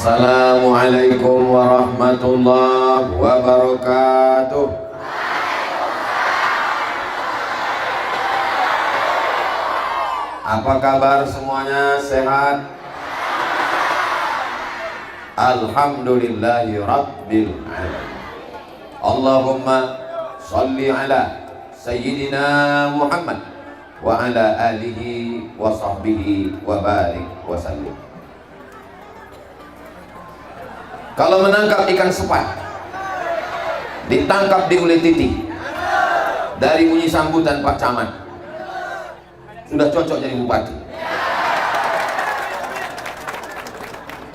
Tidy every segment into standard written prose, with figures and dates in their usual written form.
Assalamualaikum warahmatullahi wabarakatuh. Apa kabar semuanya? Sehat? Alhamdulillahi rabbil alamin. Allahumma sholli ala sayyidina Muhammad wa ala alihi wa sahbihi wa barik wa sallim. Kalau menangkap ikan sepat, ditangkap di Ule Titi, dari bunyi sambutan Pak Camat, sudah cocok jadi bupati.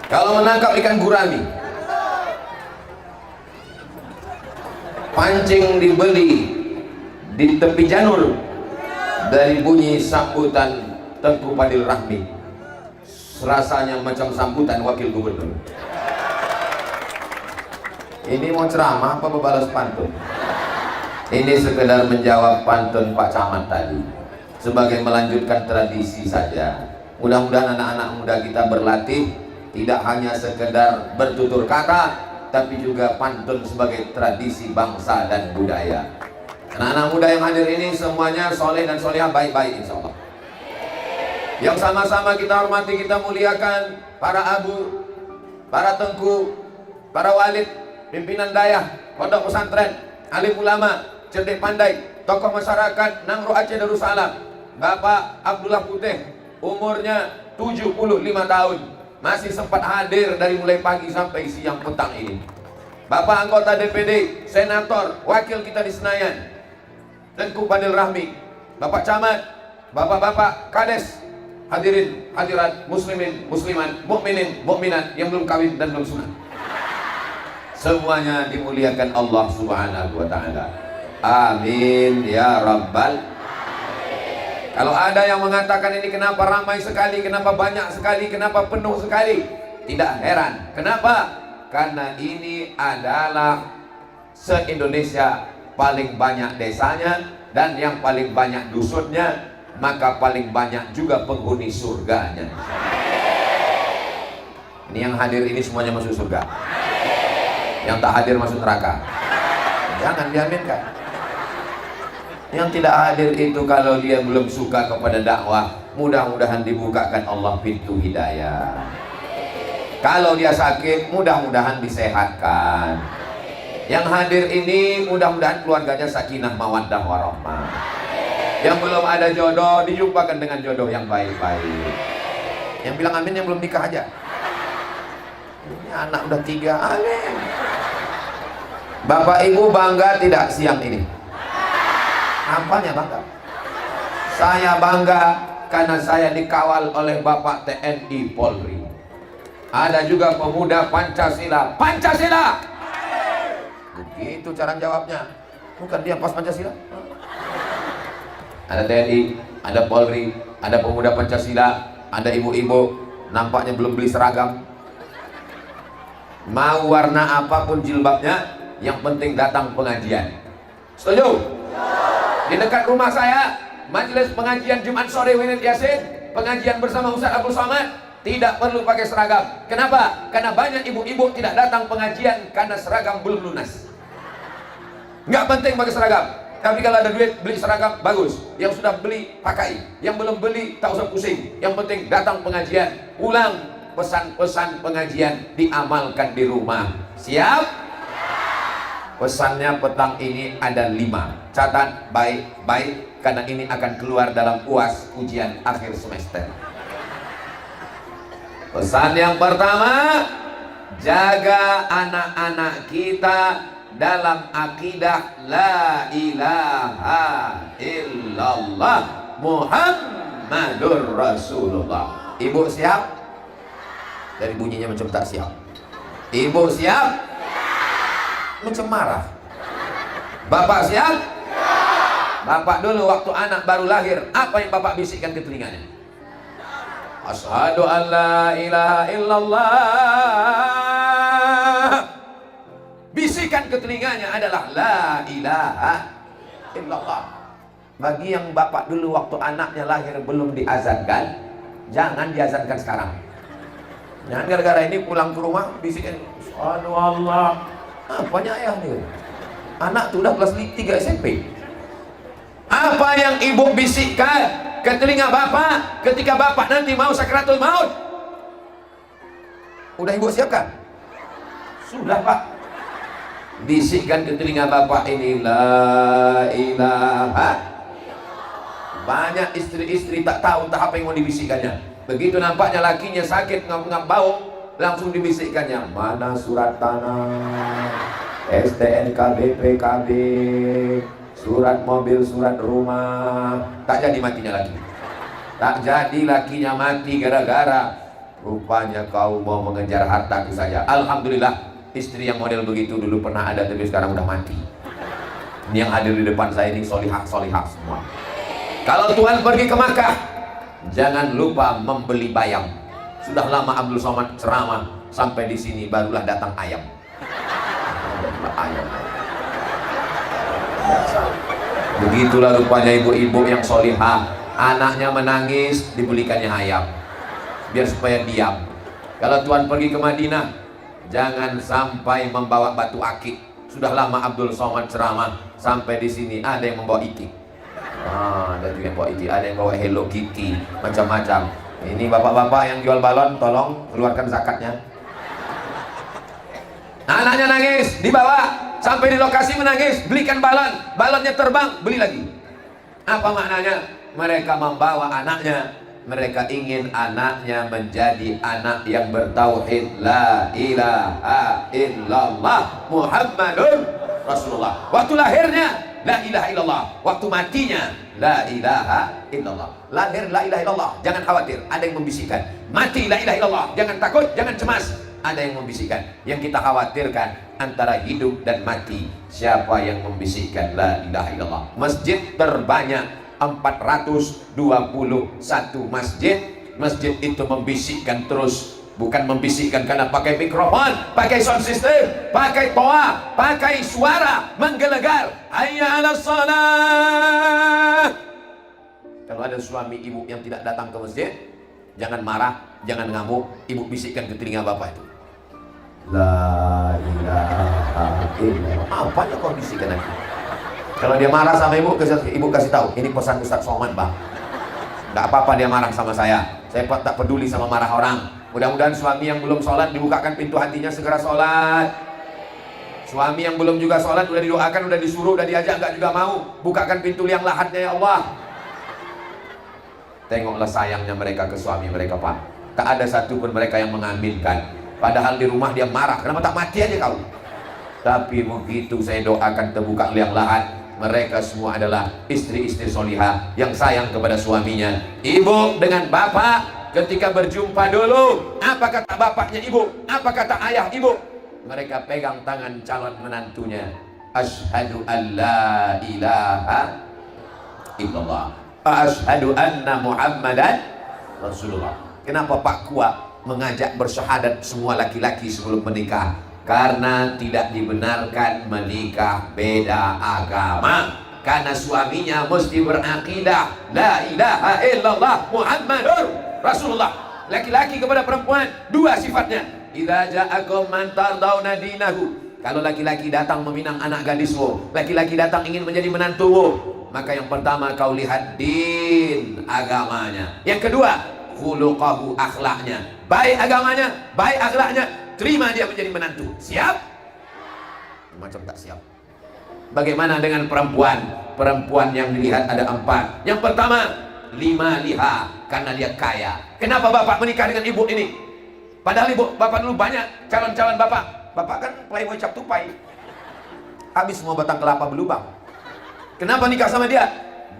Kalau menangkap ikan gurami, pancing dibeli di tepi janur, dari bunyi sambutan Tengku Fadil Rahmi, rasanya macam sambutan wakil gubernur. Ini mau ceramah apa balas pantun? Ini sekedar menjawab pantun Pak Camat tadi, sebagai melanjutkan tradisi saja. Mudah-mudahan anak-anak muda kita berlatih, tidak hanya sekedar bertutur kata, tapi juga pantun sebagai tradisi bangsa dan budaya. Anak-anak muda yang hadir ini semuanya soleh dan solehah, baik-baik insya Allah. Yang sama-sama kita hormati, kita muliakan para abu, para tengku, para walid, pimpinan dayah, pondok pesantren, alim ulama, cerdik pandai, tokoh masyarakat Nangro Aceh Darussalam, Bapak Abdullah Putih, umurnya 75 tahun, masih sempat hadir dari mulai pagi sampai siang petang ini. Bapak anggota DPD, senator, wakil kita di Senayan, Tengku Fadil Rahmi, Bapak Camat, Bapak-bapak Kades, hadirin, hadirat, muslimin, muslimat, mukminin, mukminat yang belum kawin dan belum sunat, semuanya dimuliakan Allah Subhanahu wa ta'ala. Amin ya rabbal. Kalau ada yang mengatakan ini kenapa ramai sekali, kenapa banyak sekali, kenapa penuh sekali, tidak heran. Kenapa? Karena ini adalah se-Indonesia paling banyak desanya dan yang paling banyak dusunnya, maka paling banyak juga penghuni surganya. Ini yang hadir ini semuanya masuk surga, yang tak hadir masuk neraka. Jangan diaminkan. Yang tidak hadir itu kalau dia belum suka kepada dakwah, mudah-mudahan dibukakan Allah pintu hidayah. Kalau dia sakit, mudah-mudahan disehatkan. Yang hadir ini mudah-mudahan keluarganya sakinah mawaddah warahmah. Yang belum ada jodoh, dijumpakan dengan jodoh yang baik-baik. Yang bilang amin yang belum nikah aja. Ini anak udah 3, amin. Bapak Ibu bangga tidak siang ini? Apanya bangga? Saya bangga karena saya dikawal oleh Bapak TNI Polri. Ada juga pemuda Pancasila. Pancasila! Begitu cara jawabnya. Bukan dia pas Pancasila. Ada TNI, ada Polri, ada pemuda Pancasila, ada ibu-ibu nampaknya belum beli seragam. Mau warna apapun jilbabnya, yang penting datang pengajian. Setuju? Di dekat rumah saya, majelis pengajian Jumat sore Wirid Yasin, pengajian bersama Ustaz Abdul Somad, tidak perlu pakai seragam. Kenapa? Karena banyak ibu-ibu tidak datang pengajian karena seragam belum lunas. Nggak penting pakai seragam, tapi kalau ada duit beli seragam bagus. Yang sudah beli pakai, yang belum beli tak usah pusing. Yang penting datang pengajian, ulang pesan-pesan pengajian diamalkan di rumah. Siap? Pesannya petang ini ada 5. Catat baik-baik karena ini akan keluar dalam UAS ujian akhir semester. Pesan yang pertama, jaga anak-anak kita dalam akidah la ilaha illallah Muhammadur Rasulullah. Ibu siap? Dari bunyinya macam tak siap. Ibu siap? Macam marah. Bapak siap? Bapak dulu waktu anak baru lahir, apa yang bapak bisikkan ke telinganya? Asyhadu an la ilaha illallah. Bisikan ke telinganya adalah la ilaha illallah. Bagi yang bapak dulu waktu anaknya lahir belum diazankan, jangan diazankan sekarang. Jangan gara-gara ini pulang ke rumah bisikin, aduh Allah, apanya ayah nih? Anak tuh udah kelas 3 SMP. Apa yang ibu bisikkan ke telinga bapak ketika bapak nanti mau sakratul maut? Udah ibu siapkan? Sudah pak. Bisikkan ke telinga bapak ini, la ilaha. Banyak istri-istri tak tahu entah apa yang mau dibisikkannya. Begitu nampaknya lakinya sakit ngap-ngap bau, langsung dibisikkannya, mana surat tanah, STNK, BPKB, surat mobil, surat rumah. Tak jadi matinya lagi. Tak jadi lakinya mati gara-gara rupanya kau mau mengejar hartaku saja. Alhamdulillah, istri yang model begitu dulu pernah ada, tapi sekarang udah mati. Ini yang hadir di depan saya ini solihah semua. Kalau Tuhan pergi ke Makkah, jangan lupa membeli bayam. Sudah lama Abdul Somad ceramah, sampai di sini barulah datang ayam. Ayam. Begitulah rupanya ibu-ibu yang solihah, anaknya menangis dibelikannya ayam, biar supaya diam. Kalau Tuhan pergi ke Madinah, jangan sampai membawa batu akik. Sudah lama Abdul Somad ceramah, sampai di sini ada yang membawa itik. Ada juga yang bawa itik, ada yang bawa Hello Kitty, macam-macam. Ini bapak-bapak yang jual balon, tolong keluarkan zakatnya. Anaknya nangis, dibawa sampai di lokasi menangis, belikan balon, balonnya terbang, beli lagi. Apa maknanya? Mereka membawa anaknya, mereka ingin anaknya menjadi anak yang bertauhid, la ilaha illallah Muhammadur Rasulullah. Waktu lahirnya la ilaha illallah, waktu matinya la ilaha illallah. Lahir la ilaha illallah, jangan khawatir, ada yang membisikkan. Mati la ilaha illallah, jangan takut, jangan cemas, ada yang membisikkan. Yang kita khawatirkan antara hidup dan mati, siapa yang membisikkan la ilaha illallah? Masjid terbanyak 421 masjid. Masjid itu membisikkan terus, bukan membisikkan karena pakai mikrofon, pakai sound system, pakai toa, pakai suara menggelegar, hayya 'alas shalah. Kalau ada suami ibu yang tidak datang ke masjid, jangan marah, jangan ngamuk, ibu bisikkan ke telinga bapak itu, la ilaha illallah. Apanya kau bisikkan lagi? Kalau dia marah sama ibu kasih tahu, ini pesan Ustaz Somad bang. Gak apa-apa dia marah sama saya tak peduli sama marah orang. Mudah-mudahan suami yang belum sholat dibukakan pintu hatinya, segera sholat. Suami yang belum juga sholat udah didoakan, udah disuruh, udah diajak, gak juga mau, bukakan pintu liang lahatnya ya Allah. Tengoklah sayangnya mereka ke suami mereka pak. Tak ada satupun mereka yang mengaminkan. Padahal di rumah dia marah, kenapa tak mati aja kau? Tapi begitu saya doakan terbuka liang lahat, mereka semua adalah istri-istri solihah yang sayang kepada suaminya. Ibu dengan bapak ketika berjumpa dulu, apa kata bapaknya ibu? Apa kata ayah ibu? Mereka pegang tangan calon menantunya. Asyhadu an la ilaha illallah, asyhadu anna Muhammadan Rasulullah. Kenapa Pak Kua mengajak bersyahadat semua laki-laki sebelum menikah? Karena tidak dibenarkan menikah beda agama. Karena suaminya mesti berakidah la ilaha illallah Muhammadur Rasulullah. Laki-laki kepada perempuan dua sifatnya. Idza ja'akum man tardawna dinahu. Kalau laki-laki datang meminang anak gadismu, laki-laki datang ingin menjadi menantumu, maka yang pertama kau lihat din agamanya. Yang kedua, khuluqahu akhlaknya. Baik agamanya, baik akhlaknya, terima dia menjadi menantu. Siap? Macam tak siap. Bagaimana dengan perempuan? Perempuan yang dilihat ada 4. Yang pertama, 5 liha, karena dia kaya. Kenapa bapak menikah dengan ibu ini? Padahal bapak dulu banyak calon-calon bapak. Bapak kan playboy cap tupai, habis semua batang kelapa berlubang. Kenapa nikah sama dia?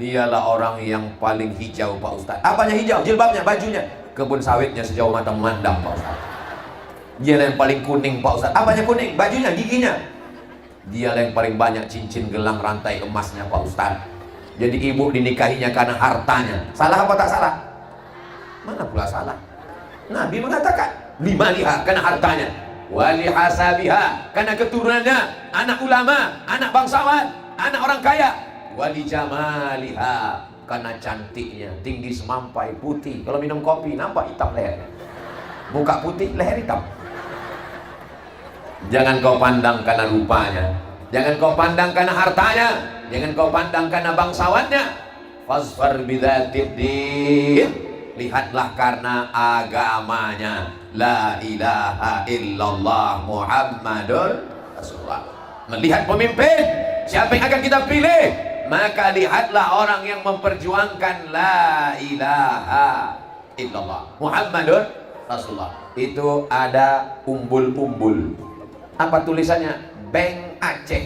Dialah orang yang paling hijau Pak Ustaz. Apanya hijau? Jilbabnya, bajunya. Kebun sawitnya sejauh mata memandang Pak Ustaz. Dia yang paling kuning Pak Ustaz. Apanya kuning? Bajunya, giginya. Dia yang paling banyak cincin gelang rantai emasnya Pak Ustaz. Jadi ibu dinikahinya karena hartanya. Salah apa tak salah? Mana pula salah? Nabi mengatakan 5 liha karena hartanya, wali hasabiha karena keturunannya, anak ulama, anak bangsawan, anak orang kaya, wali jamaliha karena cantiknya, tinggi semampai, putih. Kalau minum kopi nampak hitam lehernya. muka putih, leher hitam. Jangan kau pandang karena rupanya, jangan kau pandang karena hartanya, jangan kau pandang karena bangsawannya. Fasfar bidzatid din, lihatlah karena agamanya. La ilaha illallah Muhammadur Rasulullah. Melihat pemimpin, siapa yang akan kita pilih, maka lihatlah orang yang memperjuangkan la ilaha illallah Muhammadur Rasulullah. Itu ada umbul-umbul. Apa tulisannya? Bank Aceh.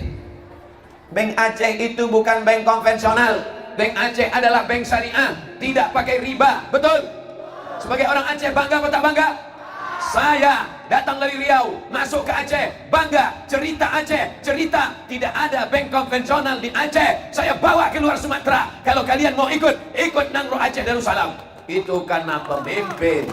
Bank Aceh itu bukan bank konvensional. Bank Aceh adalah bank syariah, tidak pakai riba. Betul? Sebagai orang Aceh bangga atau tak bangga? Saya datang dari Riau, masuk ke Aceh, bangga, cerita Aceh, cerita tidak ada bank konvensional di Aceh. Saya bawa ke luar Sumatera. Kalau kalian mau ikut Nangro Aceh Darussalam. Itu karena pemimpin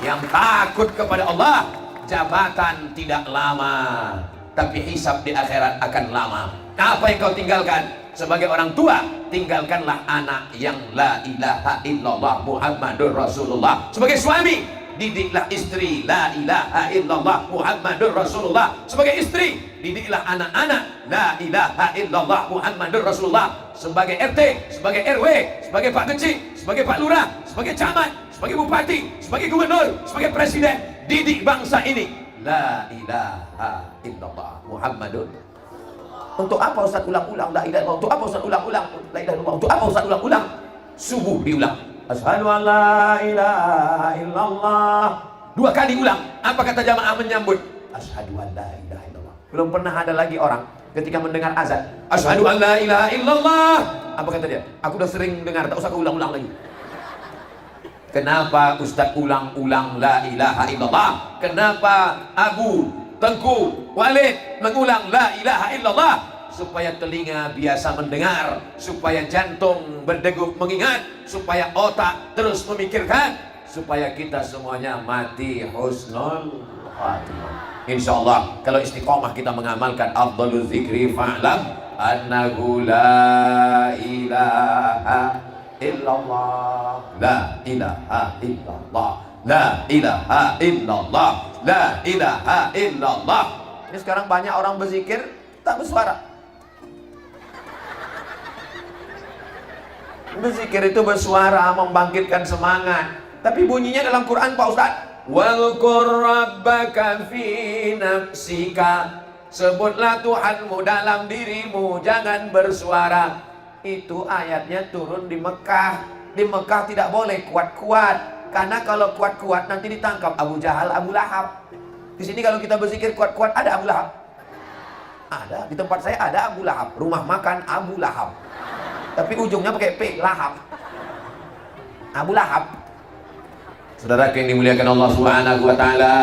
yang takut kepada Allah. Jabatan tidak lama, tapi hisab di akhirat akan lama. Apa yang kau tinggalkan? Sebagai orang tua, tinggalkanlah anak yang la ilaha illallah Muhammadur Rasulullah. Sebagai suami, didiklah istri la ilaha illallah Muhammadur Rasulullah. Sebagai istri, didiklah anak-anak la ilaha illallah Muhammadur Rasulullah. Sebagai RT, sebagai RW, sebagai Pak Kecil, sebagai Pak Lurah, sebagai camat, sebagai bupati, sebagai gubernur, sebagai presiden, didik bangsa ini la ilaha illallah Muhammadur. Untuk apa Ustaz ulang-ulang la ilaha illallah? Untuk apa Ustaz ulang-ulang la ilaha illallah? Untuk apa Ustaz ulang-ulang? Subuh diulang, asyhadu an la ilaha illallah. 2 kali ulang. Apa kata jamaah menyambut? Asyhadu an la ilaha illallah. Belum pernah ada lagi orang ketika mendengar azan, asyhadu an la ilaha illallah. Apa kata dia? Aku udah sering dengar, tak usah ulang-ulang lagi. Kenapa Ustaz ulang-ulang la ilaha illallah? Kenapa Abu, Tengku, Walid mengulang la ilaha illallah? Supaya telinga biasa mendengar, supaya jantung berdegup mengingat, supaya otak terus memikirkan, supaya kita semuanya mati husnul khatimah. Insyaallah kalau istiqomah kita mengamalkan afdhaluz zikri fa'lam annahu la ilaha illallah, la ilaha illallah, la ilaha illallah, la ilaha illallah. Ini sekarang banyak orang berzikir tak bersuara. Berzikir itu bersuara, membangkitkan semangat, tapi bunyinya dalam Quran Pak Ustaz, wadhkur rabbaka fi nafsika, sebutlah Tuhanmu dalam dirimu, jangan bersuara. Itu ayatnya turun di Mekah. Di Mekah tidak boleh kuat-kuat, karena kalau kuat-kuat nanti ditangkap Abu Jahal, Abu Lahab. Di sini kalau kita berzikir kuat-kuat, ada Abu Lahab? Ada. Di tempat saya ada Abu Lahab, rumah makan Abu Lahab, tapi ujungnya pakai P, Lahab. Abu Lahab. Saudara yang dimuliakan Allah Subhanahu wa taala,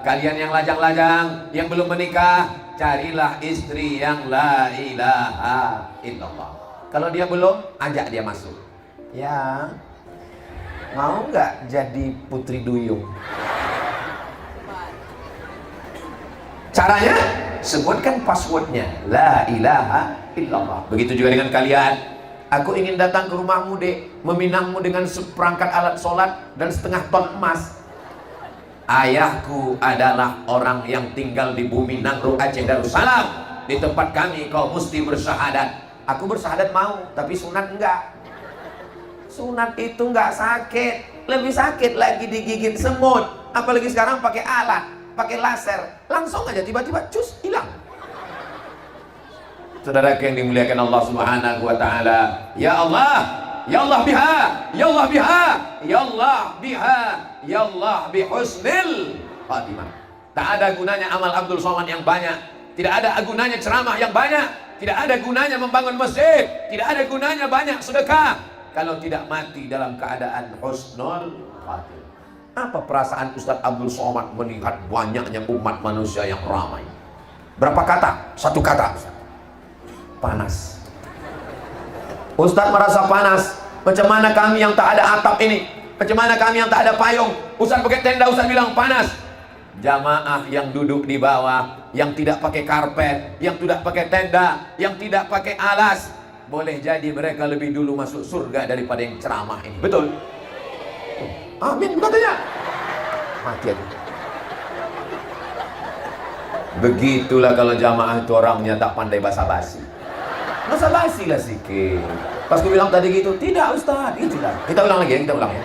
kalian yang lajang-lajang, yang belum menikah, carilah istri yang la ilaha illallah. Kalau dia belum, ajak dia masuk. Ya, mau nggak jadi putri duyung? Caranya, sebutkan passwordnya, la ilaha illallah. Begitu juga dengan kalian. Aku ingin datang ke rumahmu dek, meminangmu dengan seperangkat alat sholat dan setengah ton emas. Ayahku adalah orang yang tinggal di bumi Nangro Aceh Darussalam. Di tempat kami kau mesti bersyahadat. Aku bersyahadat mau, tapi sunat enggak. Sunat itu enggak sakit, lebih sakit lagi digigit semut. Apalagi sekarang pakai alat, pakai laser, langsung aja tiba-tiba cus hilang. Saudara yang dimuliakan Allah Subhanahu wa taala, ya Allah, ya Allah biha, ya Allah biha, ya Allah biha, ya Allah bihusnil khatimah. Tak ada gunanya amal Abdul Somad yang banyak, tidak ada gunanya ceramah yang banyak, tidak ada gunanya membangun masjid, tidak ada gunanya banyak sedekah kalau tidak mati dalam keadaan husnul khatimah. Apa perasaan Ustaz Abdul Somad melihat banyaknya umat manusia yang ramai? Berapa kata? 1 kata. Panas. Ustaz merasa panas. Macam mana kami yang tak ada atap ini? Macam mana kami yang tak ada payung? Ustaz pakai tenda, Ustaz bilang panas. Jamaah yang duduk di bawah, yang tidak pakai karpet, yang tidak pakai tenda, yang tidak pakai alas, boleh jadi mereka lebih dulu masuk surga daripada yang ceramah ini. Betul? Amin katanya. Mati aku. Begitulah kalau jamaah itu orangnya tak pandai basa-basi. Basa-basi lah sikit. Pas aku bilang tadi gitu, tidak Ustaz, itulah. Kita ulang lagi ya, kita ulang ya.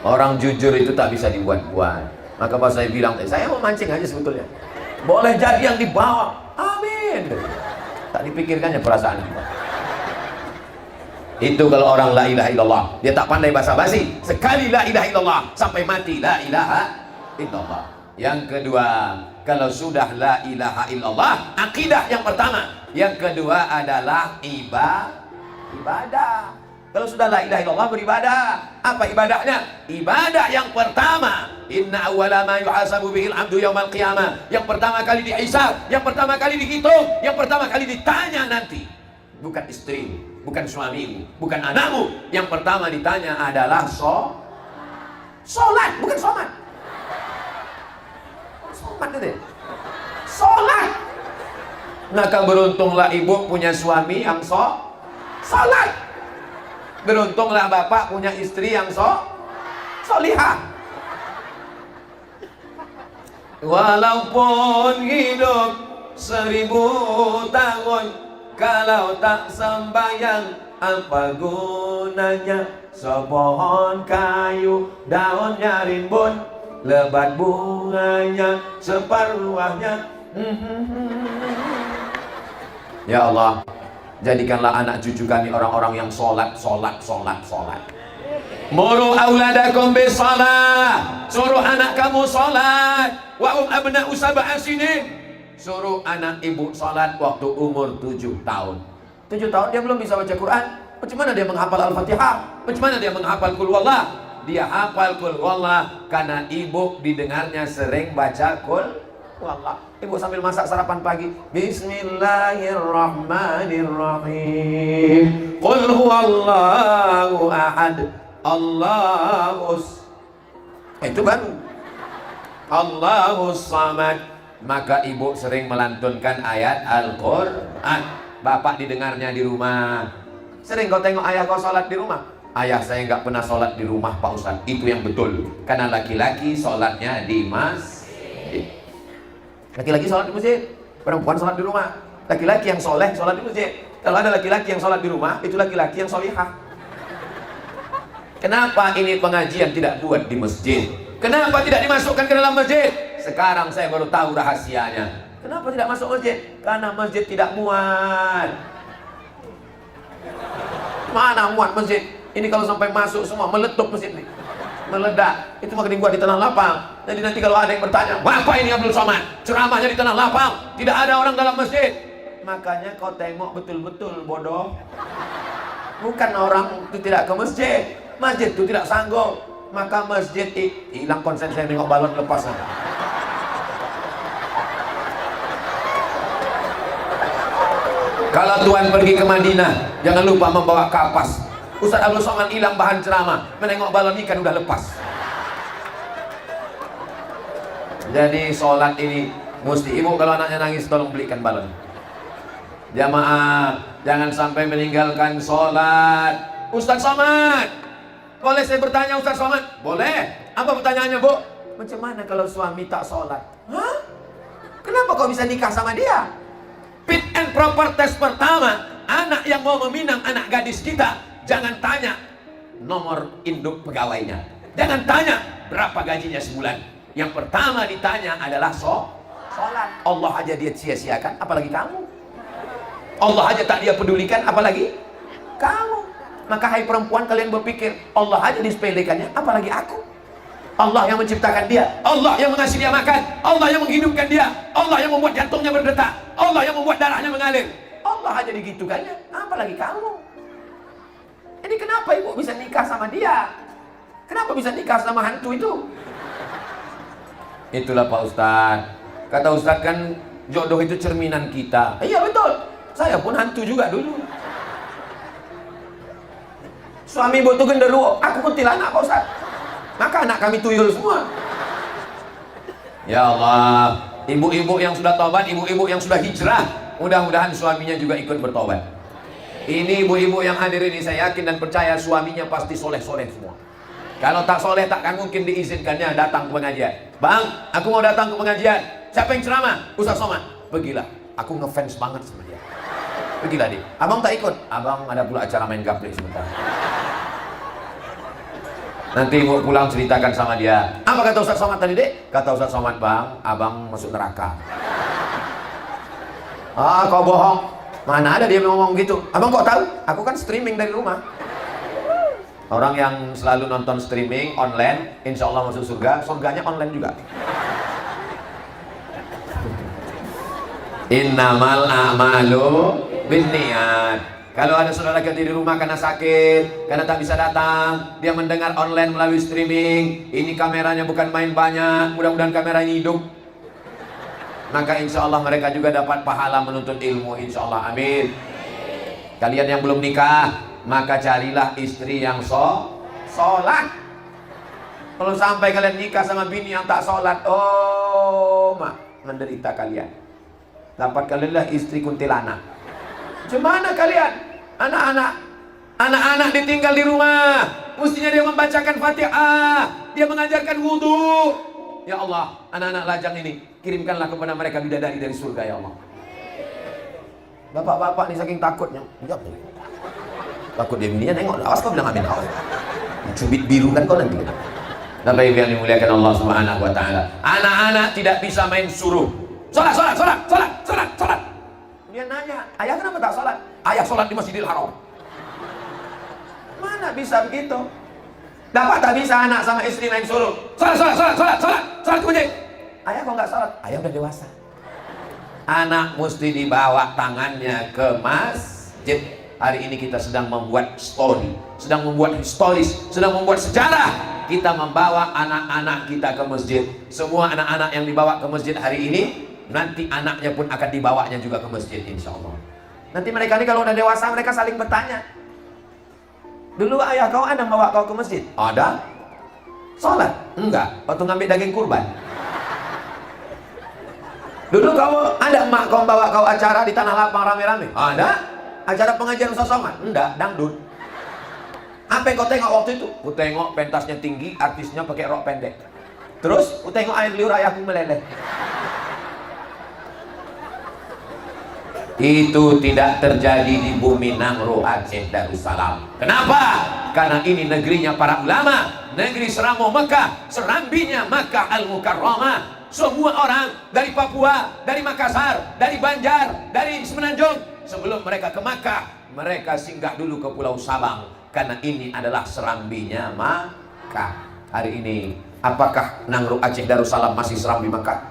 Orang jujur itu tak bisa dibuat-buat. Maka pas saya bilang, saya mau mancing aja sebetulnya. Boleh jadi yang dibawa. Amin. Tak dipikirkannya perasaan kita. Itu kalau orang la ilaha illallah, dia tak pandai basa-basi. Sekali la ilaha illallah sampai mati la ilaha illallah. Yang kedua, kalau sudah la ilaha illallah, akidah yang pertama. Yang kedua adalah ibadah. Kalau sudah la ilaha illallah, beribadah. Apa ibadahnya? Ibadah yang pertama, inna awwala ma yuhasabu bihil abdu yaumal qiyamah. Yang pertama kali dihisab, yang pertama kali dihitung, yang pertama kali ditanya nanti. Bukan istri, bukan suamimu, bukan anakmu. Yang pertama ditanya adalah sholat, bukan somat. Somat itu. Sholat. Maka beruntunglah ibu punya suami yang sholat. Beruntunglah bapak punya istri yang solihah. Walaupun hidup 1000 tahun, kalau tak sembahyang apa gunanya? Sepohon kayu daunnya rimbun, lebat bunganya separuhnya. Ya Allah, jadikanlah anak cucu kami orang-orang yang sholat. Muru auladakum bisalah, suruh anak kamu sholat. Wa abna'u sab'a sinin, suruh anak ibu sholat waktu umur 7 tahun. 7 tahun dia belum bisa baca Quran. Bagaimana dia menghafal Al-Fatihah? Bagaimana dia menghafal Qul Huwallah? Dia hafal Qul Huwallah karena ibu didengarnya sering baca Qul Huwallah. Ibu sambil masak sarapan pagi, Bismillahirrahmanirrahim, Qul Huwallahu ahad, Allahus, itu kan Allahus samad. Maka ibu sering melantunkan ayat Al-Quran. Bapak didengarnya di rumah. Sering kau tengok ayah kau sholat di rumah? Ayah saya nggak pernah sholat di rumah Pak Ustadz. Itu yang betul. Karena laki-laki sholatnya di masjid. Laki-laki sholat di masjid, perempuan sholat di rumah. Laki-laki yang soleh sholat di masjid. Kalau ada laki-laki yang sholat di rumah, itu laki-laki yang solihah. Kenapa ini pengajian tidak buat di masjid? Kenapa tidak dimasukkan ke dalam masjid? Sekarang saya baru tahu rahasianya. Kenapa tidak masuk masjid? Karena masjid tidak muat. Mana muat masjid? Ini kalau sampai masuk semua meletup masjid ini, meledak. Itu maka dibuat di tanah lapang. Jadi nanti kalau ada yang bertanya, "Bapak ini Abdul Somad, ceramahnya di tanah lapang, tidak ada orang dalam masjid." Makanya kau tengok betul-betul bodoh. Bukan orang itu tidak ke masjid, masjid itu tidak sanggup. Maka masjid hilang konsen saya nengok balon lepas. Kalau Tuhan pergi ke Madinah, jangan lupa membawa kapas. Ustaz Abdul Somad hilang bahan ceramah, menengok balon ikan udah lepas. Jadi sholat ini mesti ibu kalau anaknya nangis tolong belikan balon. Jamaah jangan sampai meninggalkan sholat. Ustaz Somad, boleh saya bertanya Ustaz Somad? Boleh. Apa pertanyaannya Bu? Macam mana kalau suami tak sholat? Hah? Kenapa kau bisa nikah sama dia? Fit and proper test pertama, anak yang mau meminang anak gadis kita, jangan tanya nomor induk pegawainya, jangan tanya berapa gajinya sebulan. Yang pertama ditanya adalah sholat. Allah aja dia sia-siakan, apalagi kamu. Allah aja tak dia pedulikan, apalagi kamu. Maka hai perempuan, kalian berpikir Allah aja disepelekannya, apalagi aku. Allah yang menciptakan dia, Allah yang mengasih dia makan, Allah yang menghidupkan dia, Allah yang membuat jantungnya berdetak, Allah yang membuat darahnya mengalir. Allah aja digitukannya, apalagi kamu. Jadi kenapa ibu bisa nikah sama dia? Kenapa bisa nikah sama hantu itu? Itulah Pak Ustadz. Kata Ustadz kan jodoh itu cerminan kita. Iya betul, saya pun hantu juga dulu. Suami ibu itu genderuwo, aku kuntilanak Pak Ustadz. Maka anak kami tuyul semua. Ya Allah, ibu-ibu yang sudah tobat, ibu-ibu yang sudah hijrah, mudah-mudahan suaminya juga ikut bertobat. Ini ibu-ibu yang hadir ini saya yakin dan percaya suaminya pasti soleh-soleh semua. Kalau tak soleh takkan mungkin diizinkannya datang ke pengajian. Bang, aku mau datang ke pengajian. Siapa yang ceramah? Ustaz Somad. Pergilah. Aku ngefans banget sama dia. Pergilah dia. Abang tak ikut. Abang ada pula acara main gaplek sebentar. Nanti mau pulang ceritakan sama dia. Apa kata Ustaz Somad tadi, Dek? Kata Ustaz Somad, Bang, abang masuk neraka. Ah, kau bohong. Mana ada dia ngomong gitu? Abang kok tahu? Aku kan streaming dari rumah. Orang yang selalu nonton streaming online, insya Allah masuk surga. Surganya online juga. Innamal a'malu binniyat. Kalau ada saudara kita di rumah karena sakit, karena tak bisa datang, dia mendengar online melalui streaming. Ini kameranya bukan main banyak, mudah-mudahan kamera ini hidup. Maka insya Allah mereka juga dapat pahala menuntut ilmu, insya Allah, amin. Kalian yang belum nikah, maka carilah istri yang sholat. Kalau sampai kalian nikah sama bini yang tak sholat, oh mak, menderita kalian. Dapat kalianlah istri kuntilanak. Gimana kalian? Anak-anak ditinggal di rumah, mestinya dia membacakan Fatihah, dia mengajarkan wudhu. Ya Allah, anak-anak lajang ini kirimkanlah kepada mereka bidadari dari surga, ya Allah. Bapak-bapak ini saking takutnya, takut dia bininya nengok, awas kau bilang amin, awas. Cubit biru kan kau nanti. Bapak Ibu yang dimuliakan Allah Subhanahu wa taala. Anak-anak tidak bisa main suruh. Salat. Dia nanya, ayah kenapa tak salat? Ayah salat di Masjidil Haram. Mana bisa begitu? Dapat tak bisa anak sama istri main suruh. Salat ke masjid. Ayah kok nggak salat? Ayah udah dewasa. Anak mesti dibawa tangannya ke masjid. Hari ini kita sedang membuat story, sedang membuat historis, sedang membuat sejarah. Kita membawa anak-anak kita ke masjid. Semua anak-anak yang dibawa ke masjid hari ini, nanti anaknya pun akan dibawanya juga ke masjid, insya Allah. Nanti mereka ini kalau udah dewasa, mereka saling bertanya. Dulu ayah kau ada bawa kau ke masjid? Ada. Sholat? Enggak. Waktu ngambil daging kurban. Dulu kau ada emak kau bawa kau acara di Tanah Lapang rame-rame? Ada. Acara pengajian Ustaz Somad? Enggak, dangdut. Apa yang kau tengok waktu itu? Ku tengok pentasnya tinggi, artisnya pakai rok pendek. Terus ku tengok air liur ayahku meleleh. Itu tidak terjadi di bumi Nangro Aceh Darussalam. Kenapa? Karena ini negerinya para ulama, negeri Seramo Mekah, serambinya Makkah Al-Mukarramah. Semua orang dari Papua, dari Makassar, dari Banjar, dari Semenanjung, sebelum mereka ke Makkah, mereka singgah dulu ke Pulau Sabang, karena ini adalah serambinya Makkah. Hari ini, apakah Nangro Aceh Darussalam masih serambi Makkah?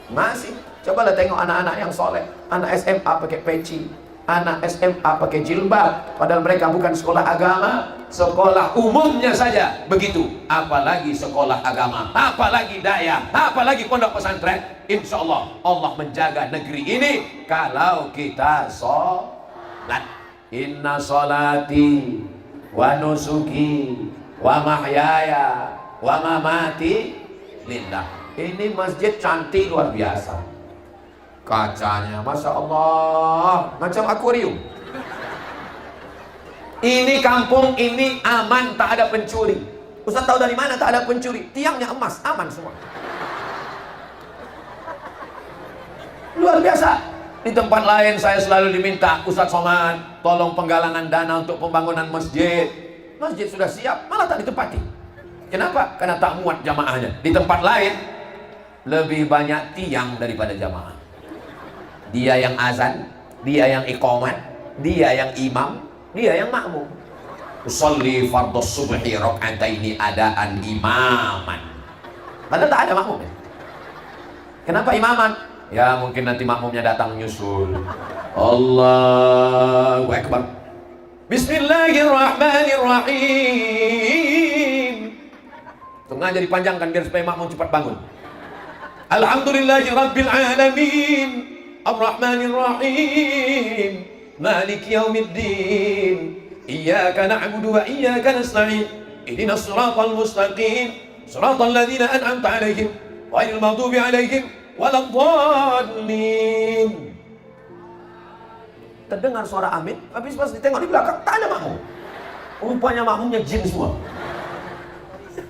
Masih. Cobalah tengok anak-anak yang soleh. Anak SMA pakai peci, anak SMA pakai jilbab, padahal mereka bukan sekolah agama, sekolah umumnya saja begitu, apalagi sekolah agama, apalagi daya, apalagi pondok pesantren. Insya Allah Allah menjaga negeri ini kalau kita sholat. Inna sholati wa nusuki wa mahyaya wa mamati lillah. Ini masjid cantik luar biasa. Kacanya, Masya Allah, macam akuarium. Ini kampung ini aman, tak ada pencuri. Ustaz tahu dari mana tak ada pencuri? Tiangnya emas, aman semua. Luar biasa. Di tempat lain saya selalu diminta, Ustaz Somad, tolong penggalangan dana untuk pembangunan masjid. Masjid sudah siap, malah tak ditempati. Kenapa? Karena tak muat jamaahnya. Di tempat lain lebih banyak tiang daripada jamaah. Dia yang azan, dia yang iqamat, dia yang imam, dia yang makmum. Usolli fardhu subhi rak'ataini adaan imaman. Padahal tak ada makmum. Kenapa imaman? Ya mungkin nanti makmumnya datang nyusul. Allahu Akbar. Bismillahirrahmanirrahim. Sengaja dipanjangkan biar supaya makmum cepat bangun. Alhamdulillahi rabbil alamin, Ar-Rahmanir Rahim, Maliki Yaumiddin, Iyyaka na'budu wa iyyaka nasta'in, Ihdinas siratal mustaqim, siratal ladzina an'amta 'alaihim, ghairil maghdubi 'alaihim waladdallin. Terdengar suara amin, habis pas ditengok di belakang tak ada makmum. Rupanya makmumnya jin semua.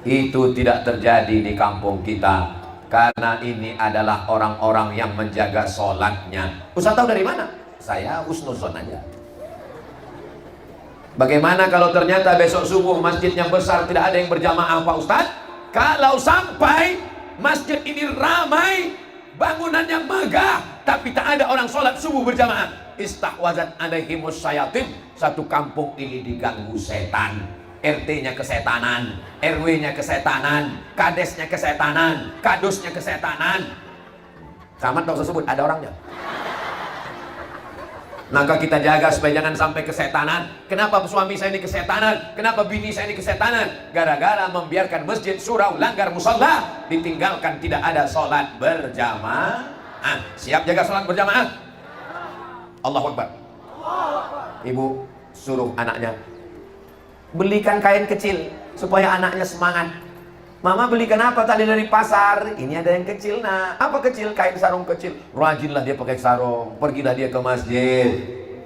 Itu tidak terjadi di kampung kita, karena ini adalah orang-orang yang menjaga sholatnya. Ustaz tahu dari mana? Saya husnuzon aja. Bagaimana kalau ternyata besok subuh masjidnya besar, tidak ada yang berjamaah Pak Ustaz? Kalau sampai masjid ini ramai, bangunannya megah, tapi tak ada orang sholat subuh berjamaah, istahwazat alaihimus syayatin, satu kampung ini diganggu setan. RT-nya kesetanan, RW-nya kesetanan, kadesnya kesetanan, kadusnya kesetanan. Camat tak usah sebut, ada orangnya. Maka kita jaga supaya jangan sampai kesetanan. Kenapa suami saya ini kesetanan? Kenapa bini saya ini kesetanan? Gara-gara membiarkan masjid surau, langgar musalla, ditinggalkan, tidak ada sholat berjamaah. Siap jaga sholat berjamaah? Allahu Akbar. Ibu suruh anaknya, belikan kain kecil supaya anaknya semangat. Mama belikan apa tadi dari pasar? Ini ada yang kecil nak. Apa kecil? Kain sarung kecil. Rajinlah dia pakai sarung, pergilah dia ke masjid.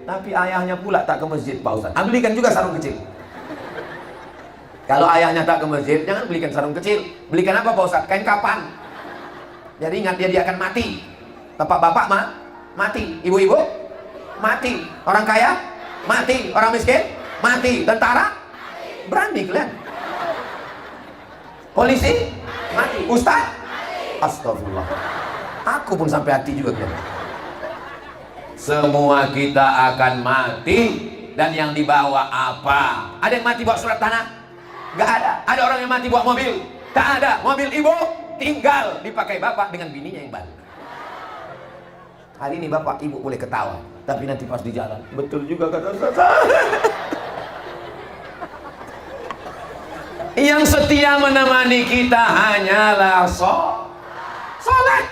Tapi ayahnya pula tak ke masjid Pak Ustaz. Belikan juga sarung kecil. Kalau ayahnya tak ke masjid, jangan belikan sarung kecil. Belikan apa Pak Ustaz? Kain kapan. Jadi ingat dia akan mati. Bapak-bapak mati. Ibu-ibu mati. Orang kaya mati. Orang miskin mati. Tentara berani kalian. Polisi mati. Ustaz astagfirullah. Aku pun sampai hati juga kalian. Semua kita akan mati. Dan yang dibawa apa? Ada yang mati bawa surat tanah? Gak ada. Ada orang yang mati bawa mobil? Tak ada. Mobil ibu tinggal dipakai bapak dengan bininya yang baru. Hari ini bapak ibu boleh ketawa, tapi nanti pas di jalan, betul juga kata Ustaz. Yang setia menemani kita hanyalah sholat.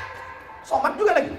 Sholat juga lagi.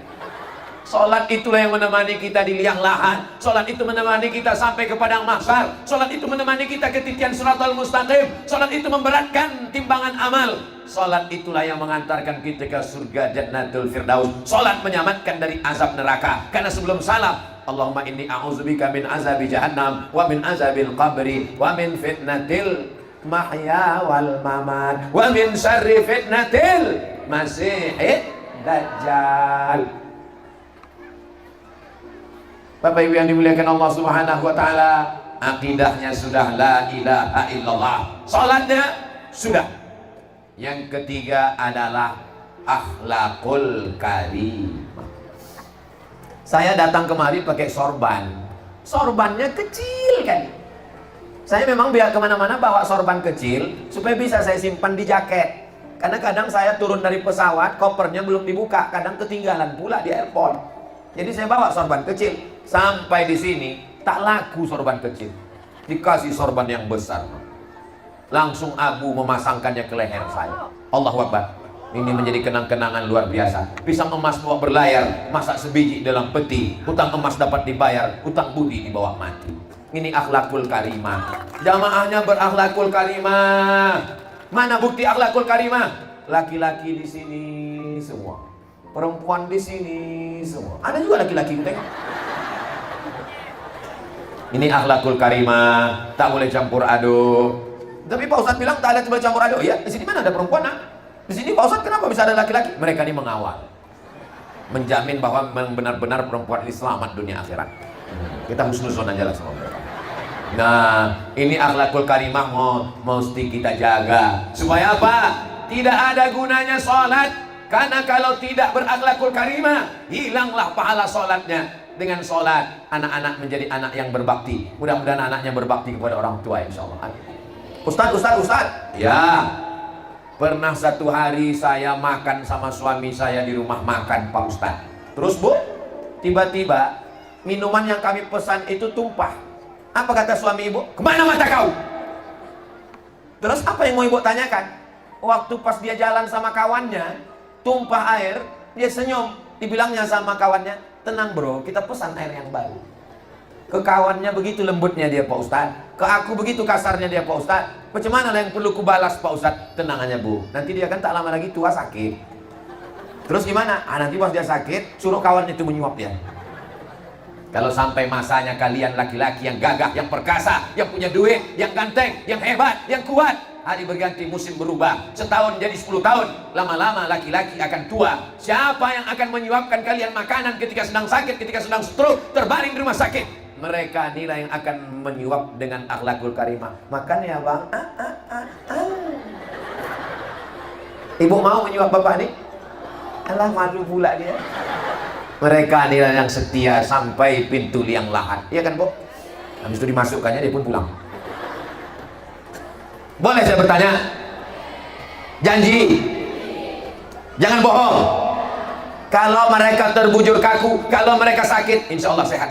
Sholat itulah yang menemani kita di liang lahat. Sholat itu menemani kita sampai ke padang mahsyar. Sholat itu menemani kita ke titian siratal mustaqim. Sholat itu memberatkan timbangan amal. Sholat itulah yang mengantarkan kita ke surga Jannatul Firdaus. Sholat menyelamatkan dari azab neraka. Karena sebelum salam, Allahumma inni a'udzubika min azabi jahannam wa min azabil qabri wa min fitnatil mahya wal mamat wa min syarri fitnatil masihid dajjal. Bapak Ibu yang dimuliakan Allah Subhanahu wa taala, akidahnya sudah la ilaha illallah. Salatnya sudah. Yang ketiga adalah akhlakul karimah. Saya datang kemari pakai sorban. Sorbannya kecil kan. Saya memang biar kemana-mana bawa sorban kecil supaya bisa saya simpan di jaket. Karena kadang saya turun dari pesawat, kopernya belum dibuka, kadang ketinggalan pula di airport. Jadi saya bawa sorban kecil. Sampai di sini tak laku sorban kecil, dikasih sorban yang besar. Langsung Abu memasangkannya ke leher saya. Allahu Akbar. Ini menjadi kenang-kenangan luar biasa. Pisang emas bawa berlayar, masak sebiji dalam peti. Hutang emas dapat dibayar, hutang budi dibawa mati. Ini akhlakul karimah. Jamaahnya berakhlakul karimah. Mana bukti akhlakul karimah? Laki-laki di sini semua, perempuan di sini semua. Ada juga laki-laki kita. Ini akhlakul karimah, tak boleh campur aduk. Tapi Pak Ustadz bilang tak ada coba campur aduk. Ya, di sini mana ada perempuan? Di sini Pak Ustadz kenapa bisa ada laki-laki? Mereka ini mengawal, menjamin bahwa benar-benar perempuan ini selamat dunia akhirat. Kita husnuzon aja lah sama mereka. Nah, ini akhlakul karimah mesti kita jaga. Supaya apa? Tidak ada gunanya sholat. Karena kalau tidak berakhlakul karimah, hilanglah pahala sholatnya. Dengan sholat, anak-anak menjadi anak yang berbakti. Mudah-mudahan anaknya berbakti kepada orang tua, insya Allah. Ustaz. Ya, pernah satu hari saya makan sama suami saya di rumah makan Pak Ustaz. Terus Bu, tiba-tiba minuman yang kami pesan itu tumpah. Apa kata suami ibu? Kemana mata kau? Terus apa yang mau ibu tanyakan? Waktu pas dia jalan sama kawannya, tumpah air, dia senyum. Dibilangnya sama kawannya, tenang bro, kita pesan air yang baru. Ke kawannya begitu lembutnya dia Pak Ustaz. Ke aku begitu kasarnya dia Pak Ustaz. Bagaimana yang perlu kubalas Pak Ustaz? Tenang aja Bu, nanti dia kan tak lama lagi tua sakit. Terus gimana? Nanti pas dia sakit, suruh kawannya itu menyuap dia. Kalau sampai masanya kalian laki-laki yang gagah, yang perkasa, yang punya duit, yang ganteng, yang hebat, yang kuat, hari berganti, musim berubah. Setahun jadi 10 tahun. Lama-lama laki-laki akan tua. Siapa yang akan menyuapkan kalian makanan ketika sedang sakit, ketika sedang stroke, terbaring di rumah sakit? Mereka nilai yang akan menyuap dengan akhlakul karimah. Makan ya bang. Ibu mau menyuap bapak nih? Alah, malu pula dia. Mereka nilai yang setia sampai pintu liang lahat. Iya kan, Bu? Habis itu dimasukkannya, dia pun pulang. Boleh saya bertanya? Janji? Jangan bohong. Kalau mereka terbujur kaku, kalau mereka sakit, insya Allah sehat.